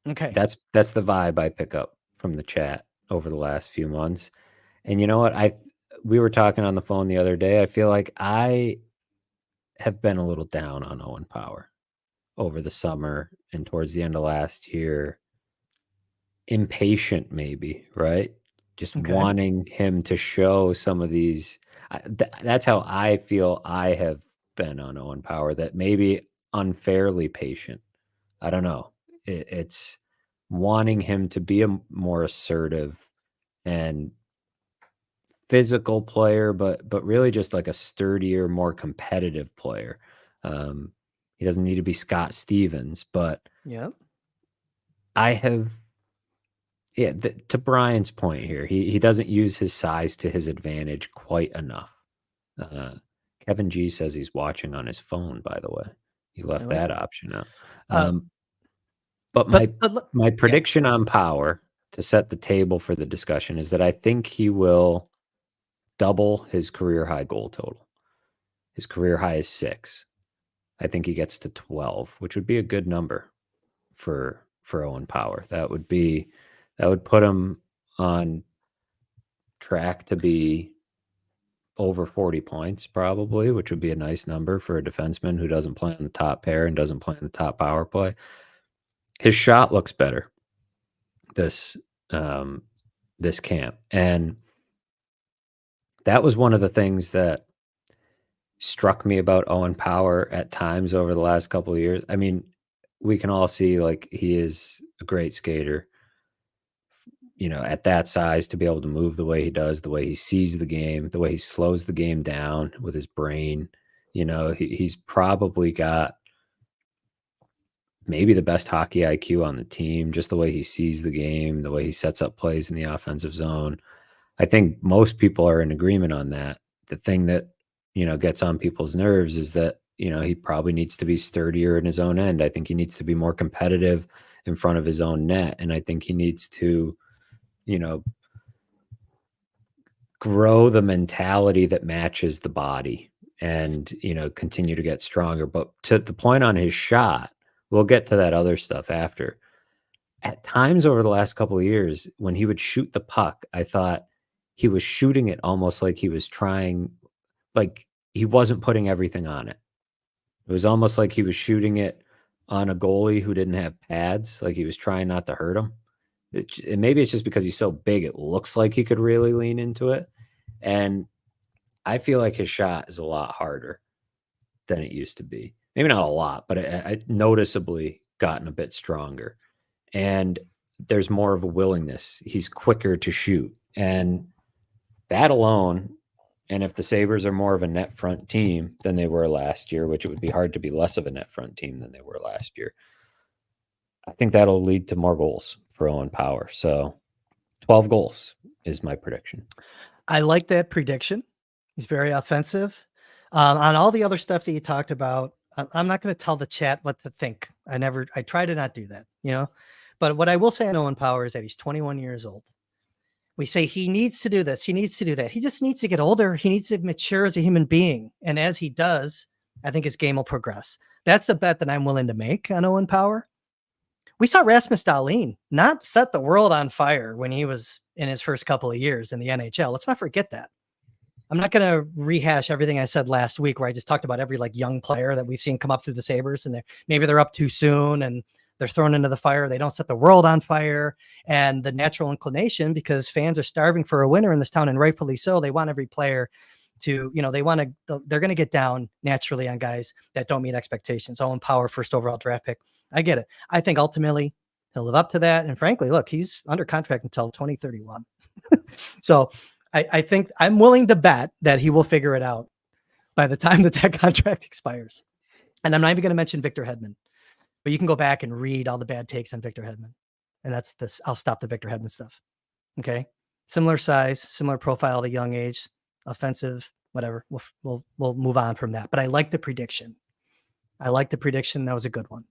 Okay, that's the vibe I pick up from the chat over the last few months. And you know what? We were talking on the phone the other day. I feel like I have been a little down on Owen Power over the summer and towards the end of last year. Impatient, maybe, right? Just wanting him to show some of these. That's how I feel I have been on Owen Power, that maybe unfairly patient. I don't know. It's wanting him to be a more assertive and physical player, but really just like a sturdier, more competitive player. He doesn't need to be Scott Stevens, but yeah, I have, to Brian's point here, he doesn't use his size to his advantage quite enough. Kevin G says he's watching on his phone, by the way. You left like that that. option out. Uh, But but my yeah, prediction on Power, to set the table for the discussion, is that I think he will double his career high goal total. His career high is 6. I think he gets to 12, which would be a good number for Owen Power. That would put him on track to be over 40 points probably, which would be a nice number for a defenseman who doesn't play on the top pair and doesn't play on the top power play. His shot looks better this this camp, and that was one of the things that struck me about Owen Power at times over the last couple of years. I mean, we can all see like he is a great skater, at that size, to be able to move the way he does, the way he sees the game, the way he slows the game down with his brain. He's probably got maybe the best hockey IQ on the team, just the way he sees the game, the way he sets up plays in the offensive zone. I think most people are in agreement on that. The thing that, gets on people's nerves is that, he probably needs to be sturdier in his own end. I think he needs to be more competitive in front of his own net. And I think he needs to, grow the mentality that matches the body and, continue to get stronger. But to the point on his shot, we'll get to that other stuff after. At times over the last couple of years, when he would shoot the puck, I thought he was shooting it almost like he was trying, like he wasn't putting everything on it. It was almost like he was shooting it on a goalie who didn't have pads, like he was trying not to hurt him. And maybe it's just because he's so big, it looks like he could really lean into it. And I feel like his shot is a lot harder than it used to be. Maybe not a lot, but I noticeably gotten a bit stronger. And there's more of a willingness. He's quicker to shoot. And that alone, and if the Sabres are more of a net front team than they were last year, which it would be hard to be less of a net front team than they were last year, I think that'll lead to more goals for Owen Power. So 12 goals is my prediction. I like that prediction. He's very offensive. On all the other stuff that you talked about, I'm not going to tell the chat what to think. I try to not do that, But what I will say on Owen Power is that he's 21 years old. We say he needs to do this. He needs to do that. He just needs to get older. He needs to mature as a human being. And as he does, I think his game will progress. That's the bet that I'm willing to make on Owen Power. We saw Rasmus Dahlin not set the world on fire when he was in his first couple of years in the NHL. Let's not forget that. I'm not going to rehash everything I said last week where I just talked about every young player that we've seen come up through the Sabres, and maybe they're up too soon and they're thrown into the fire. They don't set the world on fire, and the natural inclination, because fans are starving for a winner in this town, and rightfully so. They want every player to, they're going to get down naturally on guys that don't meet expectations. Owen Power, first overall draft pick. I get it. I think ultimately he'll live up to that. And frankly, look, he's under contract until 2031. So I think I'm willing to bet that he will figure it out by the time that contract expires. And I'm not even going to mention Victor Hedman, but you can go back and read all the bad takes on Victor Hedman. And that's this. I'll stop the Victor Hedman stuff. Okay. Similar size, similar profile at a young age, offensive, whatever. We'll move on from that. But I like the prediction. That was a good one.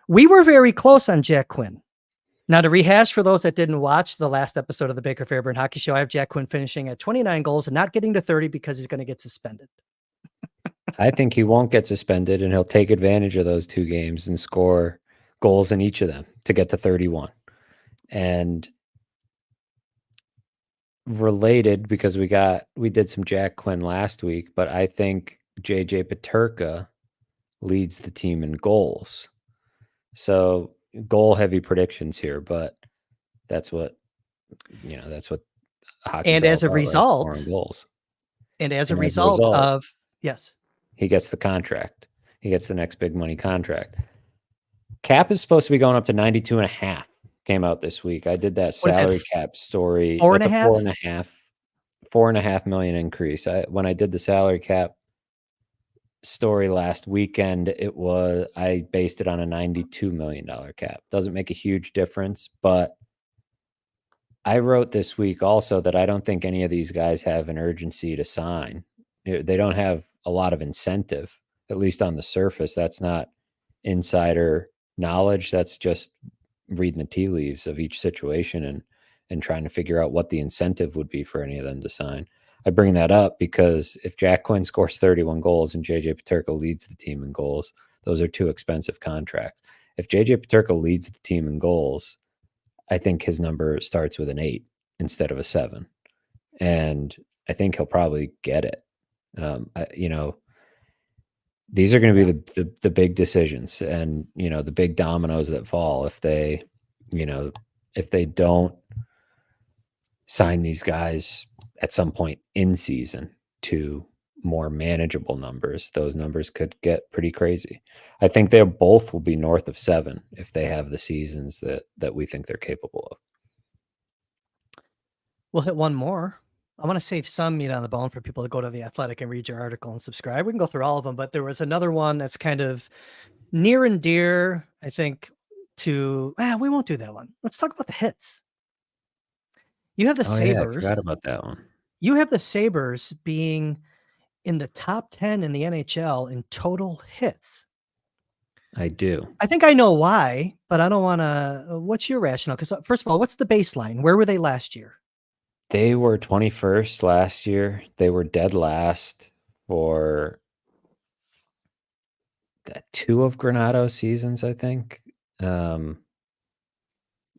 We were very close on Jack Quinn. Now, to rehash for those that didn't watch the last episode of the Baker Fairburn Hockey Show, I have Jack Quinn finishing at 29 goals and not getting to 30 because he's going to get suspended. I think he won't get suspended, and he'll take advantage of those 2 games and score goals in each of them to get to 31. And related, because we did some Jack Quinn last week, but I think JJ Peterka leads the team in goals. So goal heavy predictions here, but that's what hockey. And as a result, right? Goals. And as a result of, yes, he gets the contract. He gets the next big money contract. Cap is supposed to be going up to 92.5. Came out this week. I did that salary cap story. That's a 4.5 million increase. When I did the salary cap story last weekend, I based it on a $92 million cap. Doesn't make a huge difference, but I wrote this week also that I don't think any of these guys have an urgency to sign. They don't have a lot of incentive. at least on the surface. That's not insider knowledge. That's just reading the tea leaves of each situation and trying to figure out what the incentive would be for any of them to sign. I bring that up because if Jack Quinn scores 31 goals and JJ Peterka leads the team in goals, those are two expensive contracts. If JJ Peterka leads the team in goals, I think his number starts with an 8 instead of a 7. And I think he'll probably get it. These are going to be the big decisions and, the big dominoes that fall if they don't sign these guys at some point in season to more manageable numbers. Those numbers could get pretty crazy. I think they both will be north of 7 if they have the seasons that we think they're capable of. We'll hit one more. I want to save some meat on the bone for people to go to The Athletic and read your article and subscribe. We can go through all of them, but there was another one that's kind of near and dear, I think, to we won't do that one. Let's talk about the hits. You have the Sabres. I forgot about that one. You have the Sabres being in the top 10 in the NHL in total hits. I do. I think I know why, but I don't want to. What's your rationale? Because first of all, what's the baseline? Where were they last year? They were 21st last year. They were dead last for 2 of Granato's seasons, I think.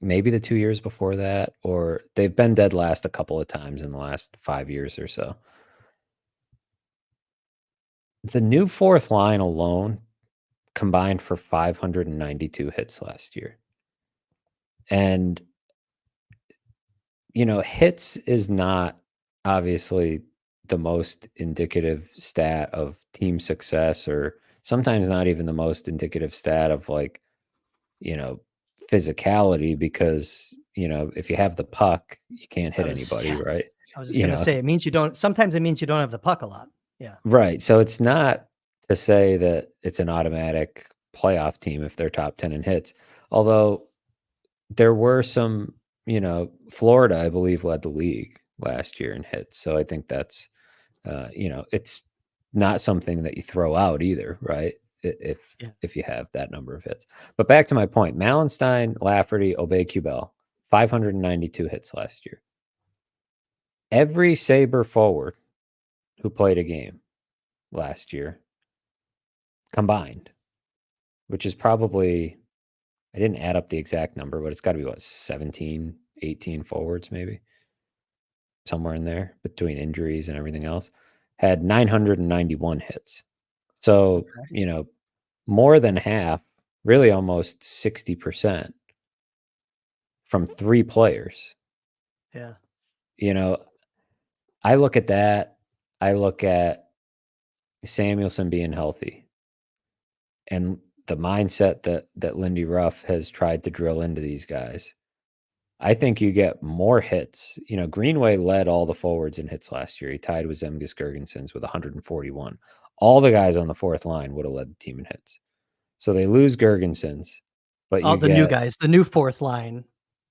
Maybe the 2 years before that, or they've been dead last a couple of times in the last 5 years or so. The new fourth line alone combined for 592 hits last year. And, hits is not obviously the most indicative stat of team success, or sometimes not even the most indicative stat of physicality, because if you have the puck, you can't hit anybody, right? I was just gonna say, it means you don't. Sometimes it means you don't have the puck a lot. Yeah, right. So it's not to say that it's an automatic playoff team if they're top 10 in hits. Although there were some, Florida, I believe, led the league last year in hits. So I think that's, it's not something that you throw out either, right? If you have that number of hits. But back to my point, Malenstein, Lafferty, Obey-Kubel, 592 hits last year. Every Sabre forward who played a game last year combined, which is probably, I didn't add up the exact number, but it's got to be 17, 18 forwards maybe, somewhere in there between injuries and everything else, had 991 hits. So, more than half, really almost 60% from 3 players. Yeah. I look at that. I look at Samuelson being healthy and the mindset that Lindy Ruff has tried to drill into these guys. I think you get more hits. Greenway led all the forwards in hits last year. He tied with Zemgus Girgensons with 141. All the guys on the fourth line would have led the team in hits. So they lose Girgensons, but all the new guys, the new fourth line,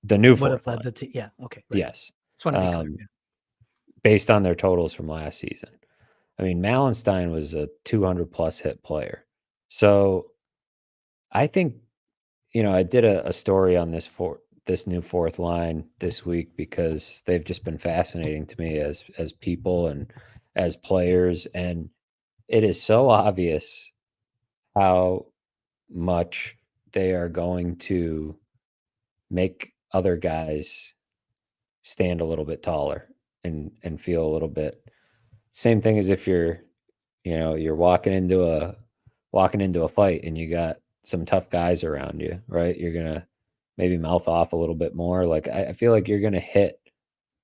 the new would fourth have led line. the team. Yeah. Okay. Right. Yes. Just want to be clear. Yeah. Based on their totals from last season. I mean, Malenstein was a 200 plus hit player. So I think, I did a story on this new fourth line this week because they've just been fascinating to me as people and as players. And it is so obvious how much they are going to make other guys stand a little bit taller and feel a little bit. Same thing as if you're walking into a fight and you got some tough guys around you, right? You're gonna maybe mouth off a little bit more. Like I feel like you're gonna hit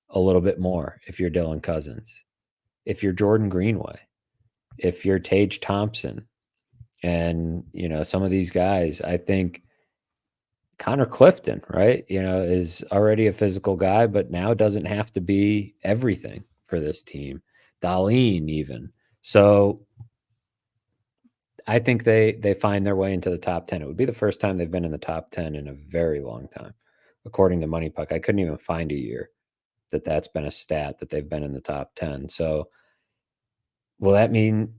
a little bit more if you're Dylan Cousins, if you're Jordan Greenway, if you're Tage Thompson, and some of these guys. I think Connor Clifton, right? Is already a physical guy, but now doesn't have to be everything for this team. Darlene even. So I think they find their way into the top 10. It would be the first time they've been in the top 10 in a very long time. According to Money Puck, I couldn't even find a year that's been a stat that they've been in the top 10. So will that mean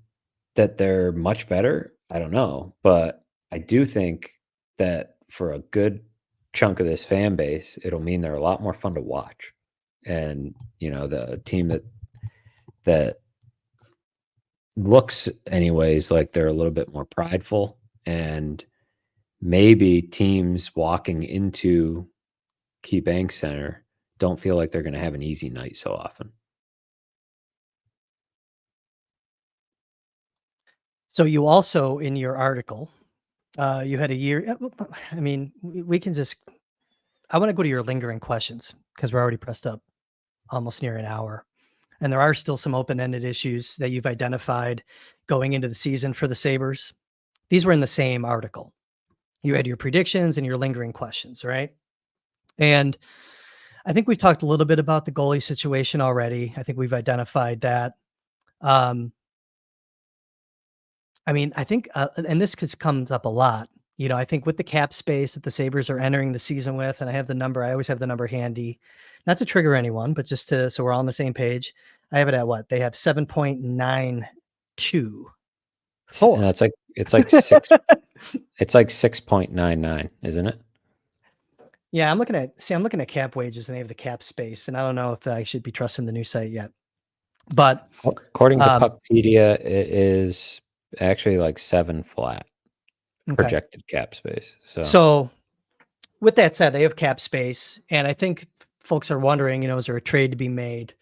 that they're much better, I don't know, but I do think that for a good chunk of this fan base, it'll mean they're a lot more fun to watch. And, the team that looks anyways like they're a little bit more prideful, and maybe teams walking into Key Bank Center don't feel like they're going to have an easy night so often. So you also, in your article, you had a year. I mean, we can just. I want to go to your lingering questions because we're already pressed up almost near an hour, and there are still some open-ended issues that you've identified going into the season for the Sabres. These were in the same article. You had your predictions and your lingering questions, right? And I think we've talked a little bit about the goalie situation already. I think we've identified that. Um, I mean, I think, and this comes up a lot. I think with the cap space that the Sabres are entering the season with, and I have the number, I always have the number handy, not to trigger anyone, but just so we're all on the same page. I have it at what? They have 7.92. No, it's like 6.99, isn't it? Yeah, I'm looking at cap wages and they have the cap space, and I don't know if I should be trusting the new site yet. But according to Puckpedia, it is actually like 7 flat projected cap space. So with that said, they have cap space, and I think folks are wondering, is there a trade to be made?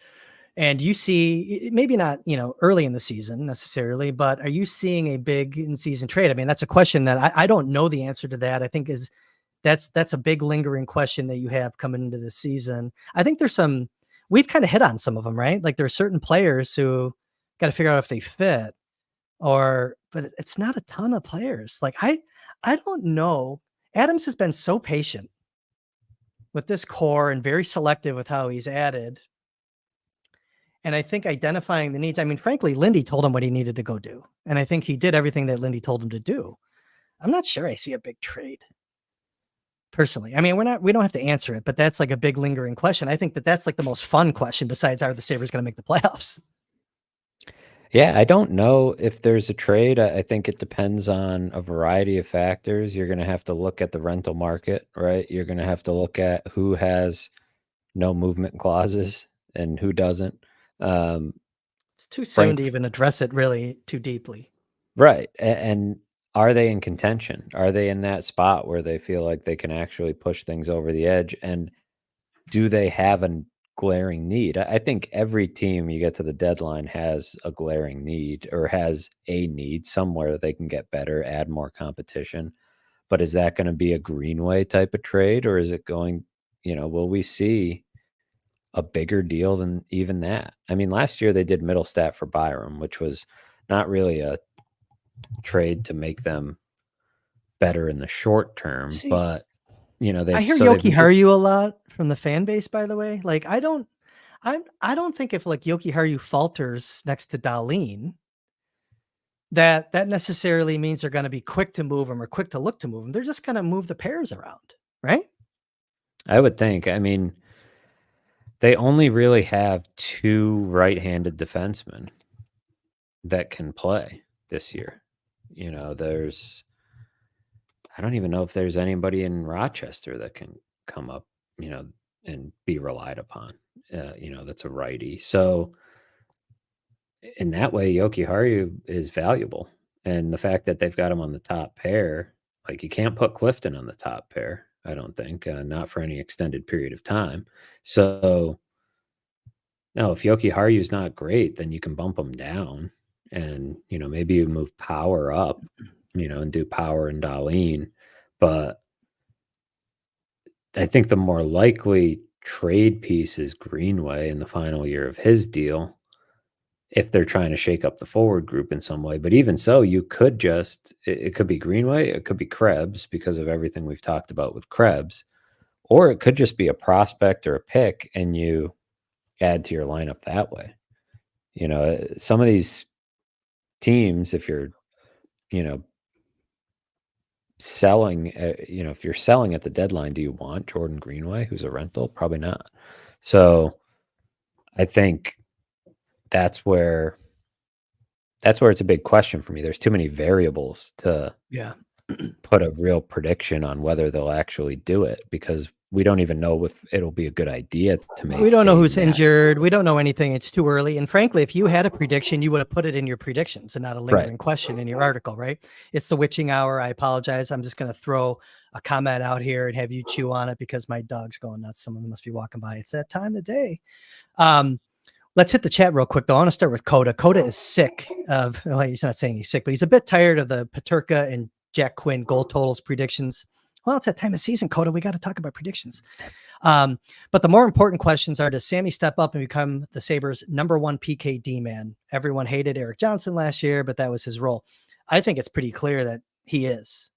And you see, maybe not, early in the season necessarily, but are you seeing a big in-season trade? I mean, that's a question that I don't know the answer to that. I think that's a big lingering question that you have coming into the season. I think we've kind of hit on some of them, right? Like there are certain players who got to figure out if they fit but it's not a ton of players. Like I don't know. Adams has been so patient with this core and very selective with how he's added. And I think identifying the needs, I mean, frankly, Lindy told him what he needed to go do. And I think he did everything that Lindy told him to do. I'm not sure I see a big trade personally. I mean, we don't have to answer it, but that's like a big lingering question. I think that's like the most fun question besides, are the Sabres going to make the playoffs? Yeah, I don't know if there's a trade. I think it depends on a variety of factors. You're going to have to look at the rental market, right? You're going to have to look at who has no movement clauses and who doesn't. It's too soon to even address it really too deeply. Right. And are they in contention? Are they in that spot where they feel like they can actually push things over the edge? And do they have a glaring need? I think every team you get to the deadline has a glaring need or has a need somewhere they can get better, add more competition. But is that going to be a Greenway type of trade, or is it going, will we see a bigger deal than even that? I mean, last year they did Middlestat for Byram, which was not really a trade to make them better in the short term, but I hear Yoki Haru a lot from the fan base, by the way. Like I don't think if like Yoki Haru falters next to Dahlin, that necessarily means they're going to be quick to move him or quick to look to move him. They're just going to move the pairs around, right? I would think. I mean, they only really have 2 right-handed defensemen that can play this year. I don't even know if there's anybody in Rochester that can come up, and be relied upon, that's a righty. So in that way, Yoki Haru is valuable. And the fact that they've got him on the top pair, like you can't put Clifton on the top pair, I don't think, not for any extended period of time. So no, if Yoki Haru's not great, then you can bump him down and, maybe you move Power up, and do Power and Dahlin. But I think the more likely trade piece is Greenway in the final year of his deal, if they're trying to shake up the forward group in some way. But even so, you could it could be Greenway, it could be Krebs because of everything we've talked about with Krebs, or it could just be a prospect or a pick and you add to your lineup that way. Some of these teams, if you're, selling, if you're selling at the deadline, do you want Jordan Greenway, who's a rental? Probably not. So I think that's where that's where it's a big question for me. There's too many variables to Yeah. put a real prediction on whether they'll actually do it, because we don't even know if it'll be a good idea to We make don't know a who's match. injured. We don't know anything. It's too early. And frankly, if you had a prediction, you would have put it in your predictions and not a Right. lingering question in your article, right? It's the witching hour. I apologize. I'm just going to throw a comment out here and have you chew on it because my dog's going nuts. Someone must be walking by. It's that time of day. Let's hit the chat real quick, though. I want to start with Coda. Coda is sick of, well, he's not saying he's sick, but he's a bit tired of the Paterka and Jack Quinn goal totals predictions. Well, it's that time of season, Coda. We got to talk about predictions. But the more important questions are, does Sammy step up and become the Sabres' #1 PKD man? Everyone hated Eric Johnson last year, but that was his role. I think it's pretty clear that he is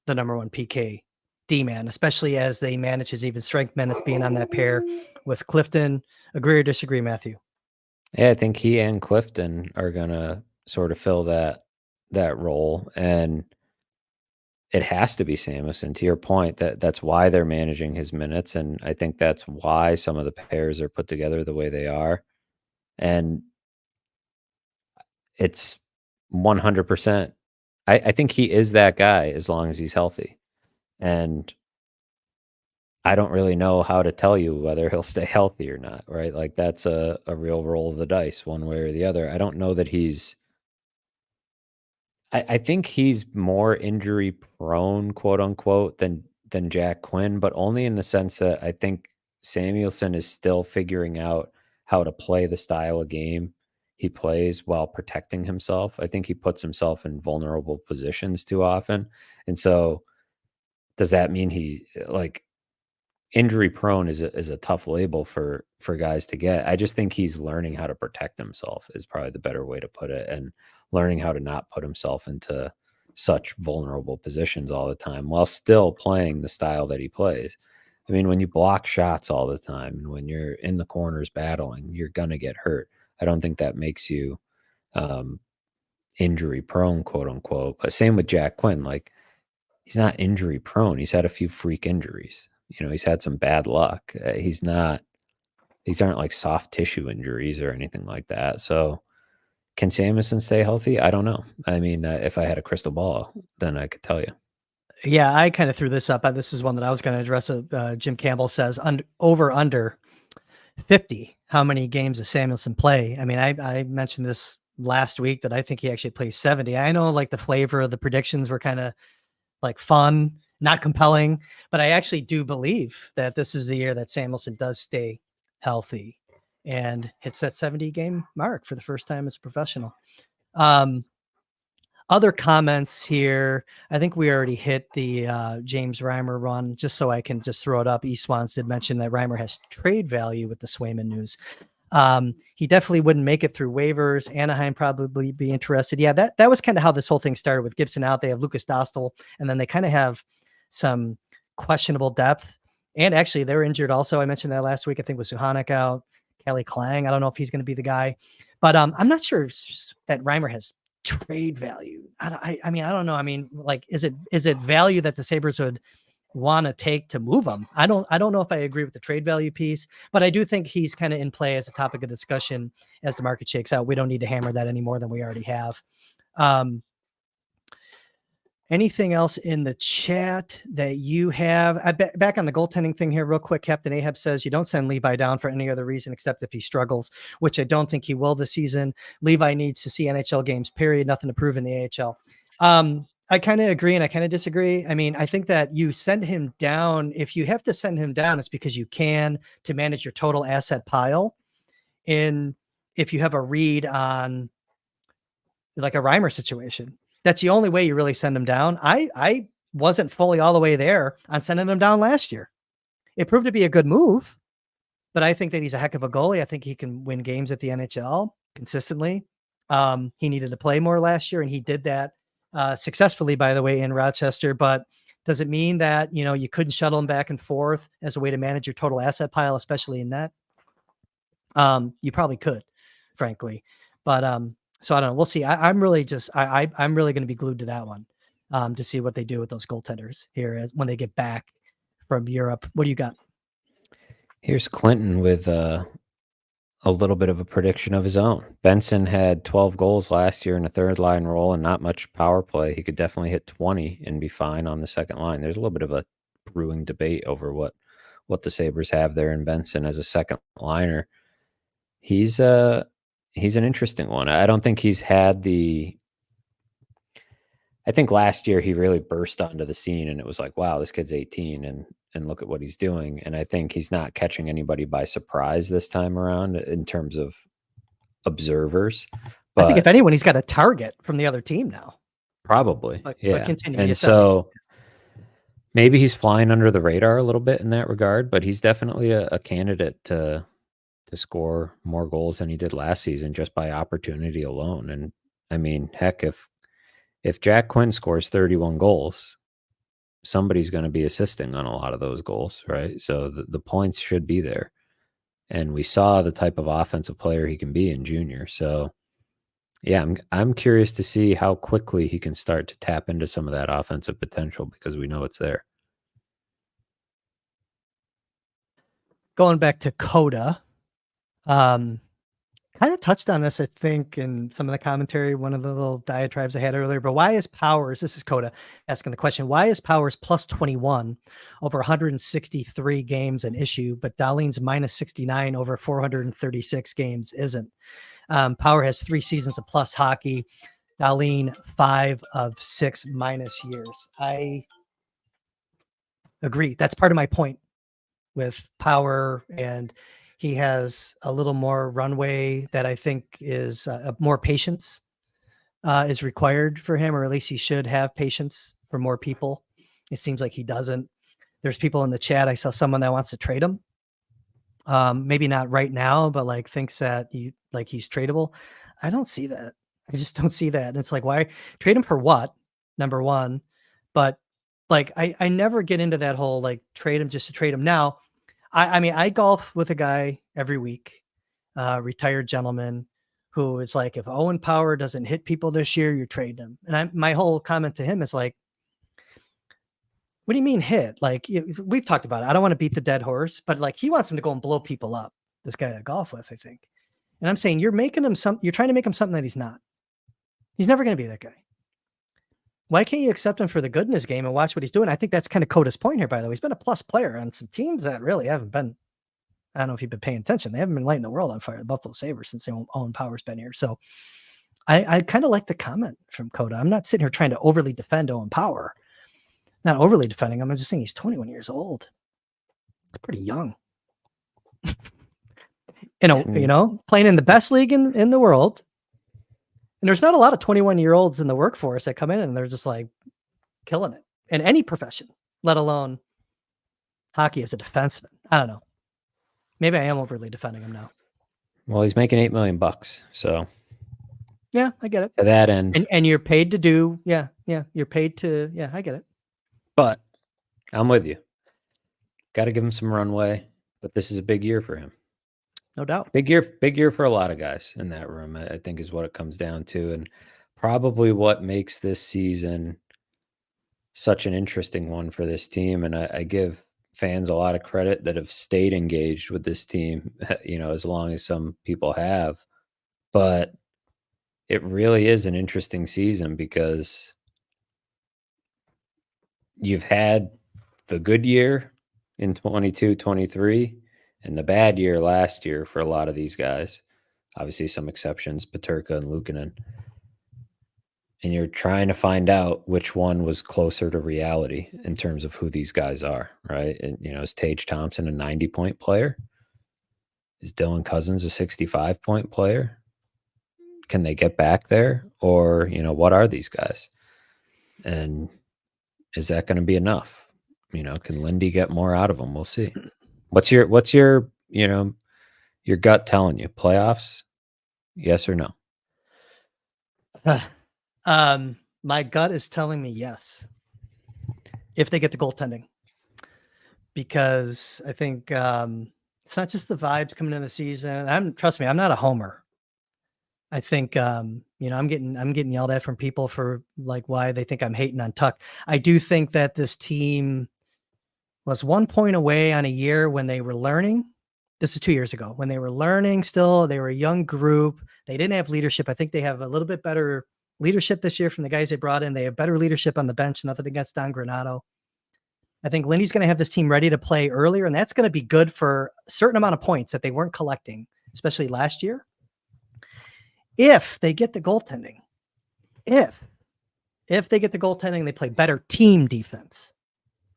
the #1 PK D-man, especially as they manage his even strength minutes being on that pair with Clifton. Agree or disagree, Matthew? Yeah, I think he and Clifton are gonna sort of fill that role, and it has to be Samuelson. To your point, that's why they're managing his minutes, and I think that's why some of the pairs are put together the way they are. And it's 100%. I think he is that guy as long as he's healthy. And I don't really know how to tell you whether he'll stay healthy or not, right? Like that's a real roll of the dice one way or the other. I don't know that he's I think he's more injury prone, quote unquote, than Jack Quinn, but only in the sense that I think Samuelson is still figuring out how to play the style of game he plays while protecting himself. I think he puts himself in vulnerable positions too often. And so does that mean he like injury prone is a tough label for guys to get. I just think he's learning how to protect himself is probably the better way to put it, and learning how to not put himself into such vulnerable positions all the time while still playing the style that he plays. I mean, when you block shots all the time and when you're in the corners battling, you're gonna get hurt. I don't think that makes you injury prone, quote unquote. But same with Jack Quinn. Like he's not injury prone. He's had a few freak injuries. You know, he's had some bad luck. These aren't like soft tissue injuries or anything like that. So can Samuelson stay healthy? I don't know. I mean, if I had a crystal ball, then I could tell you. Yeah, I kind of threw this up. This is one that I was going to address. Jim Campbell says over under 50. How many games does Samuelson play? I mean, I mentioned this last week that I think he actually plays 70. I know like the flavor of the predictions were kind of like fun, not compelling, but I actually do believe that this is the year that Samuelson does stay healthy and hits that 70 game mark for the first time as a professional. Other comments here. I think we already hit the James Reimer run, just so I can just throw it up. Eastwans did mention that Reimer has trade value with the Swayman news. He definitely wouldn't make it through waivers. Anaheim probably be interested. Yeah, that was kind of how this whole thing started with Gibson out. They have Lucas Dostal, and then they kind of have some questionable depth. And actually, they're injured also. I mentioned that last week. I think with Suhanik out, Kelly Klang. I don't know if he's going to be the guy, but I'm not sure that Reimer has trade value. I mean, I don't know. I mean, like, is it value that the Sabres would want to take to move him? I don't know if I agree with the trade value piece, but I do think he's kind of in play as a topic of discussion as the market shakes out. We don't need to hammer that any more than we already have. Anything else in the chat that you have? Back on the goaltending thing here real quick. Captain Ahab says you don't send Levi down for any other reason except if he struggles, which I don't think he will this season. Levi needs to see NHL games, period. Nothing to prove in the AHL. I kind of agree and I kind of disagree. I mean, I think that you send him down. If you have to send him down, it's because you can to manage your total asset pile. And if you have a read on like a Reimer situation, that's the only way you really send him down. I wasn't fully all the way there on sending him down last year. It proved to be a good move, but I think that he's a heck of a goalie. I think he can win games at the NHL consistently. He needed to play more last year, and he did that successfully, by the way, in Rochester. But does it mean that, you know, you couldn't shuttle him back and forth as a way to manage your total asset pile, especially in net? You probably could, frankly. But so I don't know. We'll see. I'm really going to be glued to that one to see what they do with those goaltenders here as when they get back from Europe. What do you got? Here's Clinton with a little bit of a prediction of his own. Benson had 12 goals last year in a third line role and not much power play. He could definitely hit 20 and be fine on the second line. There's a little bit of a brewing debate over what the Sabres have there in Benson as a second liner. He's an interesting one. I don't think he's had I think last year he really burst onto the scene and it was like, wow, this kid's 18 and look at what he's doing. And I think he's not catching anybody by surprise this time around in terms of observers. I think if anyone, he's got a target from the other team now. Probably. But yeah. continue. And so maybe he's flying under the radar a little bit in that regard, but he's definitely a candidate to score more goals than he did last season just by opportunity alone. And I mean, heck, if Jack Quinn scores 31 goals, somebody's going to be assisting on a lot of those goals, right? So the points should be there. And we saw the type of offensive player he can be in junior. So yeah, I'm curious to see how quickly he can start to tap into some of that offensive potential because we know it's there. Going back to Coda, kind of touched on this, I think, in some of the commentary, one of the little diatribes I had earlier, but why is Powers, this is Coda asking the question, why is Powers plus 21 over 163 games an issue, but Dahlin's minus 69 over 436 games isn't? Power has 3 seasons of plus hockey. Dahlin 5 of 6 minus years. I agree. That's part of my point with Power, and he has a little more runway that I think is more patience is required for him, or at least he should have patience for more people. It seems like he doesn't. There's people in the chat. I saw someone that wants to trade him. Maybe not right now, but like thinks that he's tradable. I don't see that. I just don't see that. And it's like, why trade him for what? Number one. But like, I never get into that whole like trade him just to trade him. Now, I mean, I golf with a guy every week, retired gentleman, who is like, if Owen Power doesn't hit people this year, you're trading him. And my whole comment to him is like, what do you mean hit? Like, we've talked about it. I don't want to beat the dead horse, but like he wants him to go and blow people up. This guy I golf with, I think. And I'm saying you're making him you're trying to make him something that he's not. He's never going to be that guy. Why can't you accept him for the good in his game and watch what he's doing? I think that's kind of Coda's point here, by the way. He's been a plus player on some teams that really haven't been, I don't know if you've been paying attention. They haven't been lighting the world on fire, the Buffalo Sabres, since Owen Power's been here. So I kind of like the comment from Coda. I'm not sitting here trying to overly defend Owen Power. Not overly defending him. I'm just saying he's 21 years old. It's pretty young. Playing in the best league in the world. And there's not a lot of 21-year-olds in the workforce that come in and they're just like killing it in any profession, let alone hockey as a defenseman. I don't know. Maybe I am overly defending him now. Well, he's making $8 million, so yeah, I get it. To that end, and you're paid to do, you're paid to, I get it. But I'm with you. Got to give him some runway, but this is a big year for him. No doubt. Big year for a lot of guys in that room, I think is what it comes down to. And probably what makes this season such an interesting one for this team. And I give fans a lot of credit that have stayed engaged with this team, as long as some people have. But it really is an interesting season because you've had the good year in 22-23 and the bad year last year for a lot of these guys. Obviously some exceptions, Peterka and Luukkonen. And you're trying to find out which one was closer to reality in terms of who these guys are, right? And, is Tage Thompson a 90-point player? Is Dylan Cousins a 65-point player? Can they get back there? Or, what are these guys? And is that going to be enough? Can Lindy get more out of them? We'll see. What's your your gut telling you? Playoffs? Yes or no? My gut is telling me yes. If they get the goaltending. Because I think it's not just the vibes coming into the season. Trust me, I'm not a homer. I think I'm getting yelled at from people for like why they think I'm hating on Tuck. I do think that this team was 1 point away on a year when they were learning This is 2 years ago when they were learning still. They were a young group. They didn't have leadership. I think they have a little bit better leadership this year from the guys they brought in. They have better leadership on the bench. Nothing against Don Granato. I think Lindy's going to have this team ready to play earlier, and that's going to be good for a certain amount of points that they weren't collecting, especially last year. If they get the goaltending, if they get the goaltending, they play better team defense.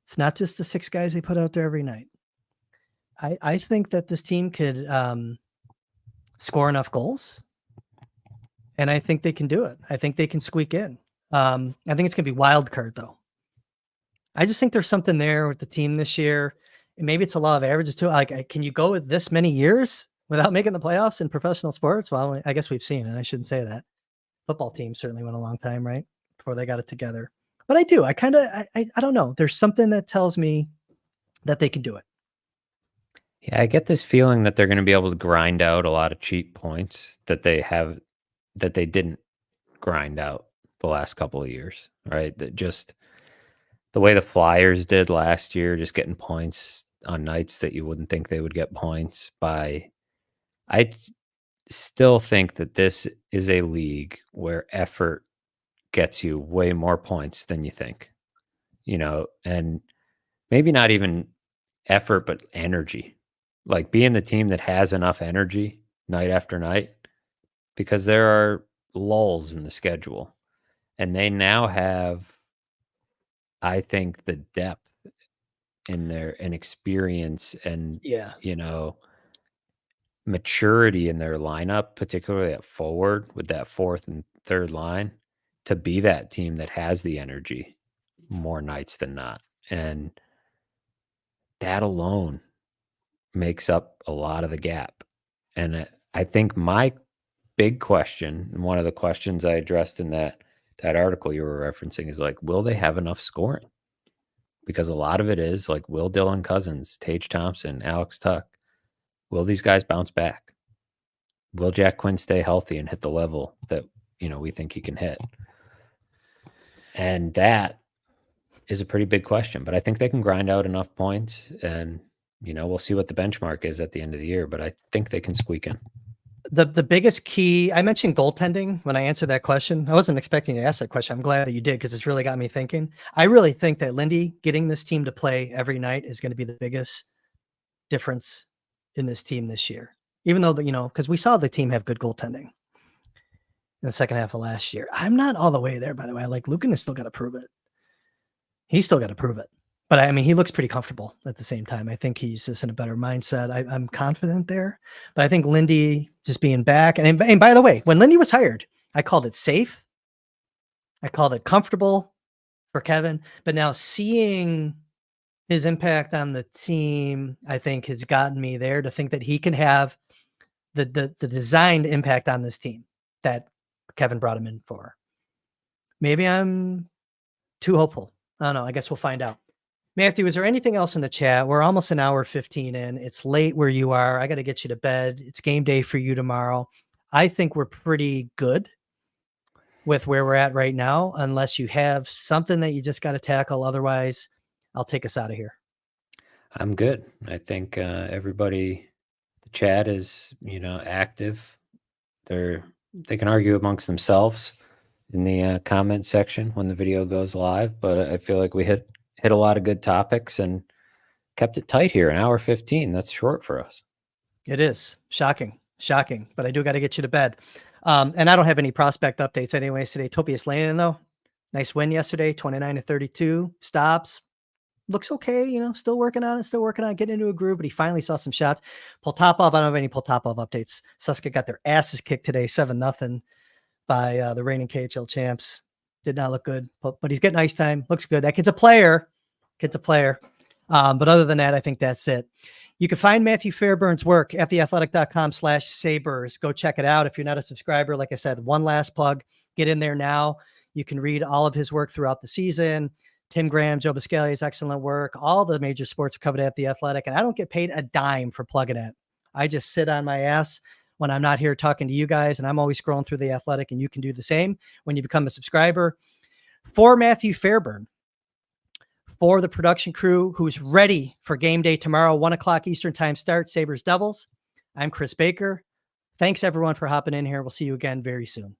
It's not just the 6 guys they put out there every night. I think that this team could score enough goals, and I think they can do it. I think they can squeak in. I think it's going to be wild card, though. I just think there's something there with the team this year, and maybe it's a law of averages too. Like, can you go with this many years without making the playoffs in professional sports? Well, I guess we've seen it. I shouldn't say that. Football team certainly went a long time, right, before they got it together. But I do. I don't know. There's something that tells me that they can do it. Yeah, I get this feeling that they're going to be able to grind out a lot of cheap points that they didn't grind out the last couple of years, right? That just the way the Flyers did last year, just getting points on nights that you wouldn't think they would get points by. I still think that this is a league where effort gets you way more points than you think, and maybe not even effort, but energy. Like being the team that has enough energy night after night, because there are lulls in the schedule, and they now have, I think, the depth in their and experience and maturity in their lineup, particularly at forward with that 4th and 3rd line, to be that team that has the energy more nights than not. And that alone makes up a lot of the gap. And I think my big question, and one of the questions I addressed in that article you were referencing, is like, will they have enough scoring? Because a lot of it is like, will Dylan Cousins, Tage Thompson, Alex Tuck, will these guys bounce back? Will Jack Quinn stay healthy and hit the level that, we think he can hit? And that is a pretty big question, but I think they can grind out enough points, and, we'll see what the benchmark is at the end of the year, but I think they can squeak in. The biggest key, I mentioned goaltending when I answered that question. I wasn't expecting to ask that question. I'm glad that you did, because it's really got me thinking. I really think that Lindy getting this team to play every night is going to be the biggest difference in this team this year. Even though, because we saw the team have good goaltending in the second half of last year. I'm not all the way there, by the way. Like, Lukin has still got to prove it. He's still got to prove it. But I mean, he looks pretty comfortable at the same time. I think he's just in a better mindset. I'm confident there. But I think Lindy just being back. And by the way, when Lindy was hired, I called it safe. I called it comfortable for Kevin. But now seeing his impact on the team, I think, has gotten me there to think that he can have the designed impact on this team that Kevin brought him in for. Maybe I'm too hopeful. I don't know. I guess we'll find out. Matthew, is there anything else in the chat? We're almost an hour 15 in. It's late where you are. I got to get you to bed. It's game day for you tomorrow. I think we're pretty good with where we're at right now, unless you have something that you just got to tackle. Otherwise, I'll take us out of here. I'm good. I think everybody, the chat is, active. They can argue amongst themselves in the comment section when the video goes live, but I feel like we hit a lot of good topics and kept it tight here, an hour 15. That's short for us. It is shocking, but I do got to get you to bed. And I don't have any prospect updates anyways today. Topias Lanen, though, nice win yesterday, 29-32 stops. Looks okay, still working on it, getting into a groove, but he finally saw some shots. Poltapov, I don't have any Poltapov updates. Suska got their asses kicked today, 7-0 by the reigning KHL champs. Did not look good, but he's getting ice time. Looks good. That kid's a player. But other than that, I think that's it. You can find Matthew Fairburn's work at theathletic.com/Sabres. Go check it out. If you're not a subscriber, like I said, one last plug, get in there now. You can read all of his work throughout the season. Tim Graham, Joe Biscalia's excellent work. All the major sports are covered at The Athletic, and I don't get paid a dime for plugging it. I just sit on my ass when I'm not here talking to you guys, and I'm always scrolling through The Athletic, and you can do the same when you become a subscriber. For Matthew Fairburn, For the production crew who's ready for game day tomorrow, 1 o'clock Eastern time start, Sabres Devils, I'm Kris Baker. Thanks everyone for hopping in here. We'll see you again very soon.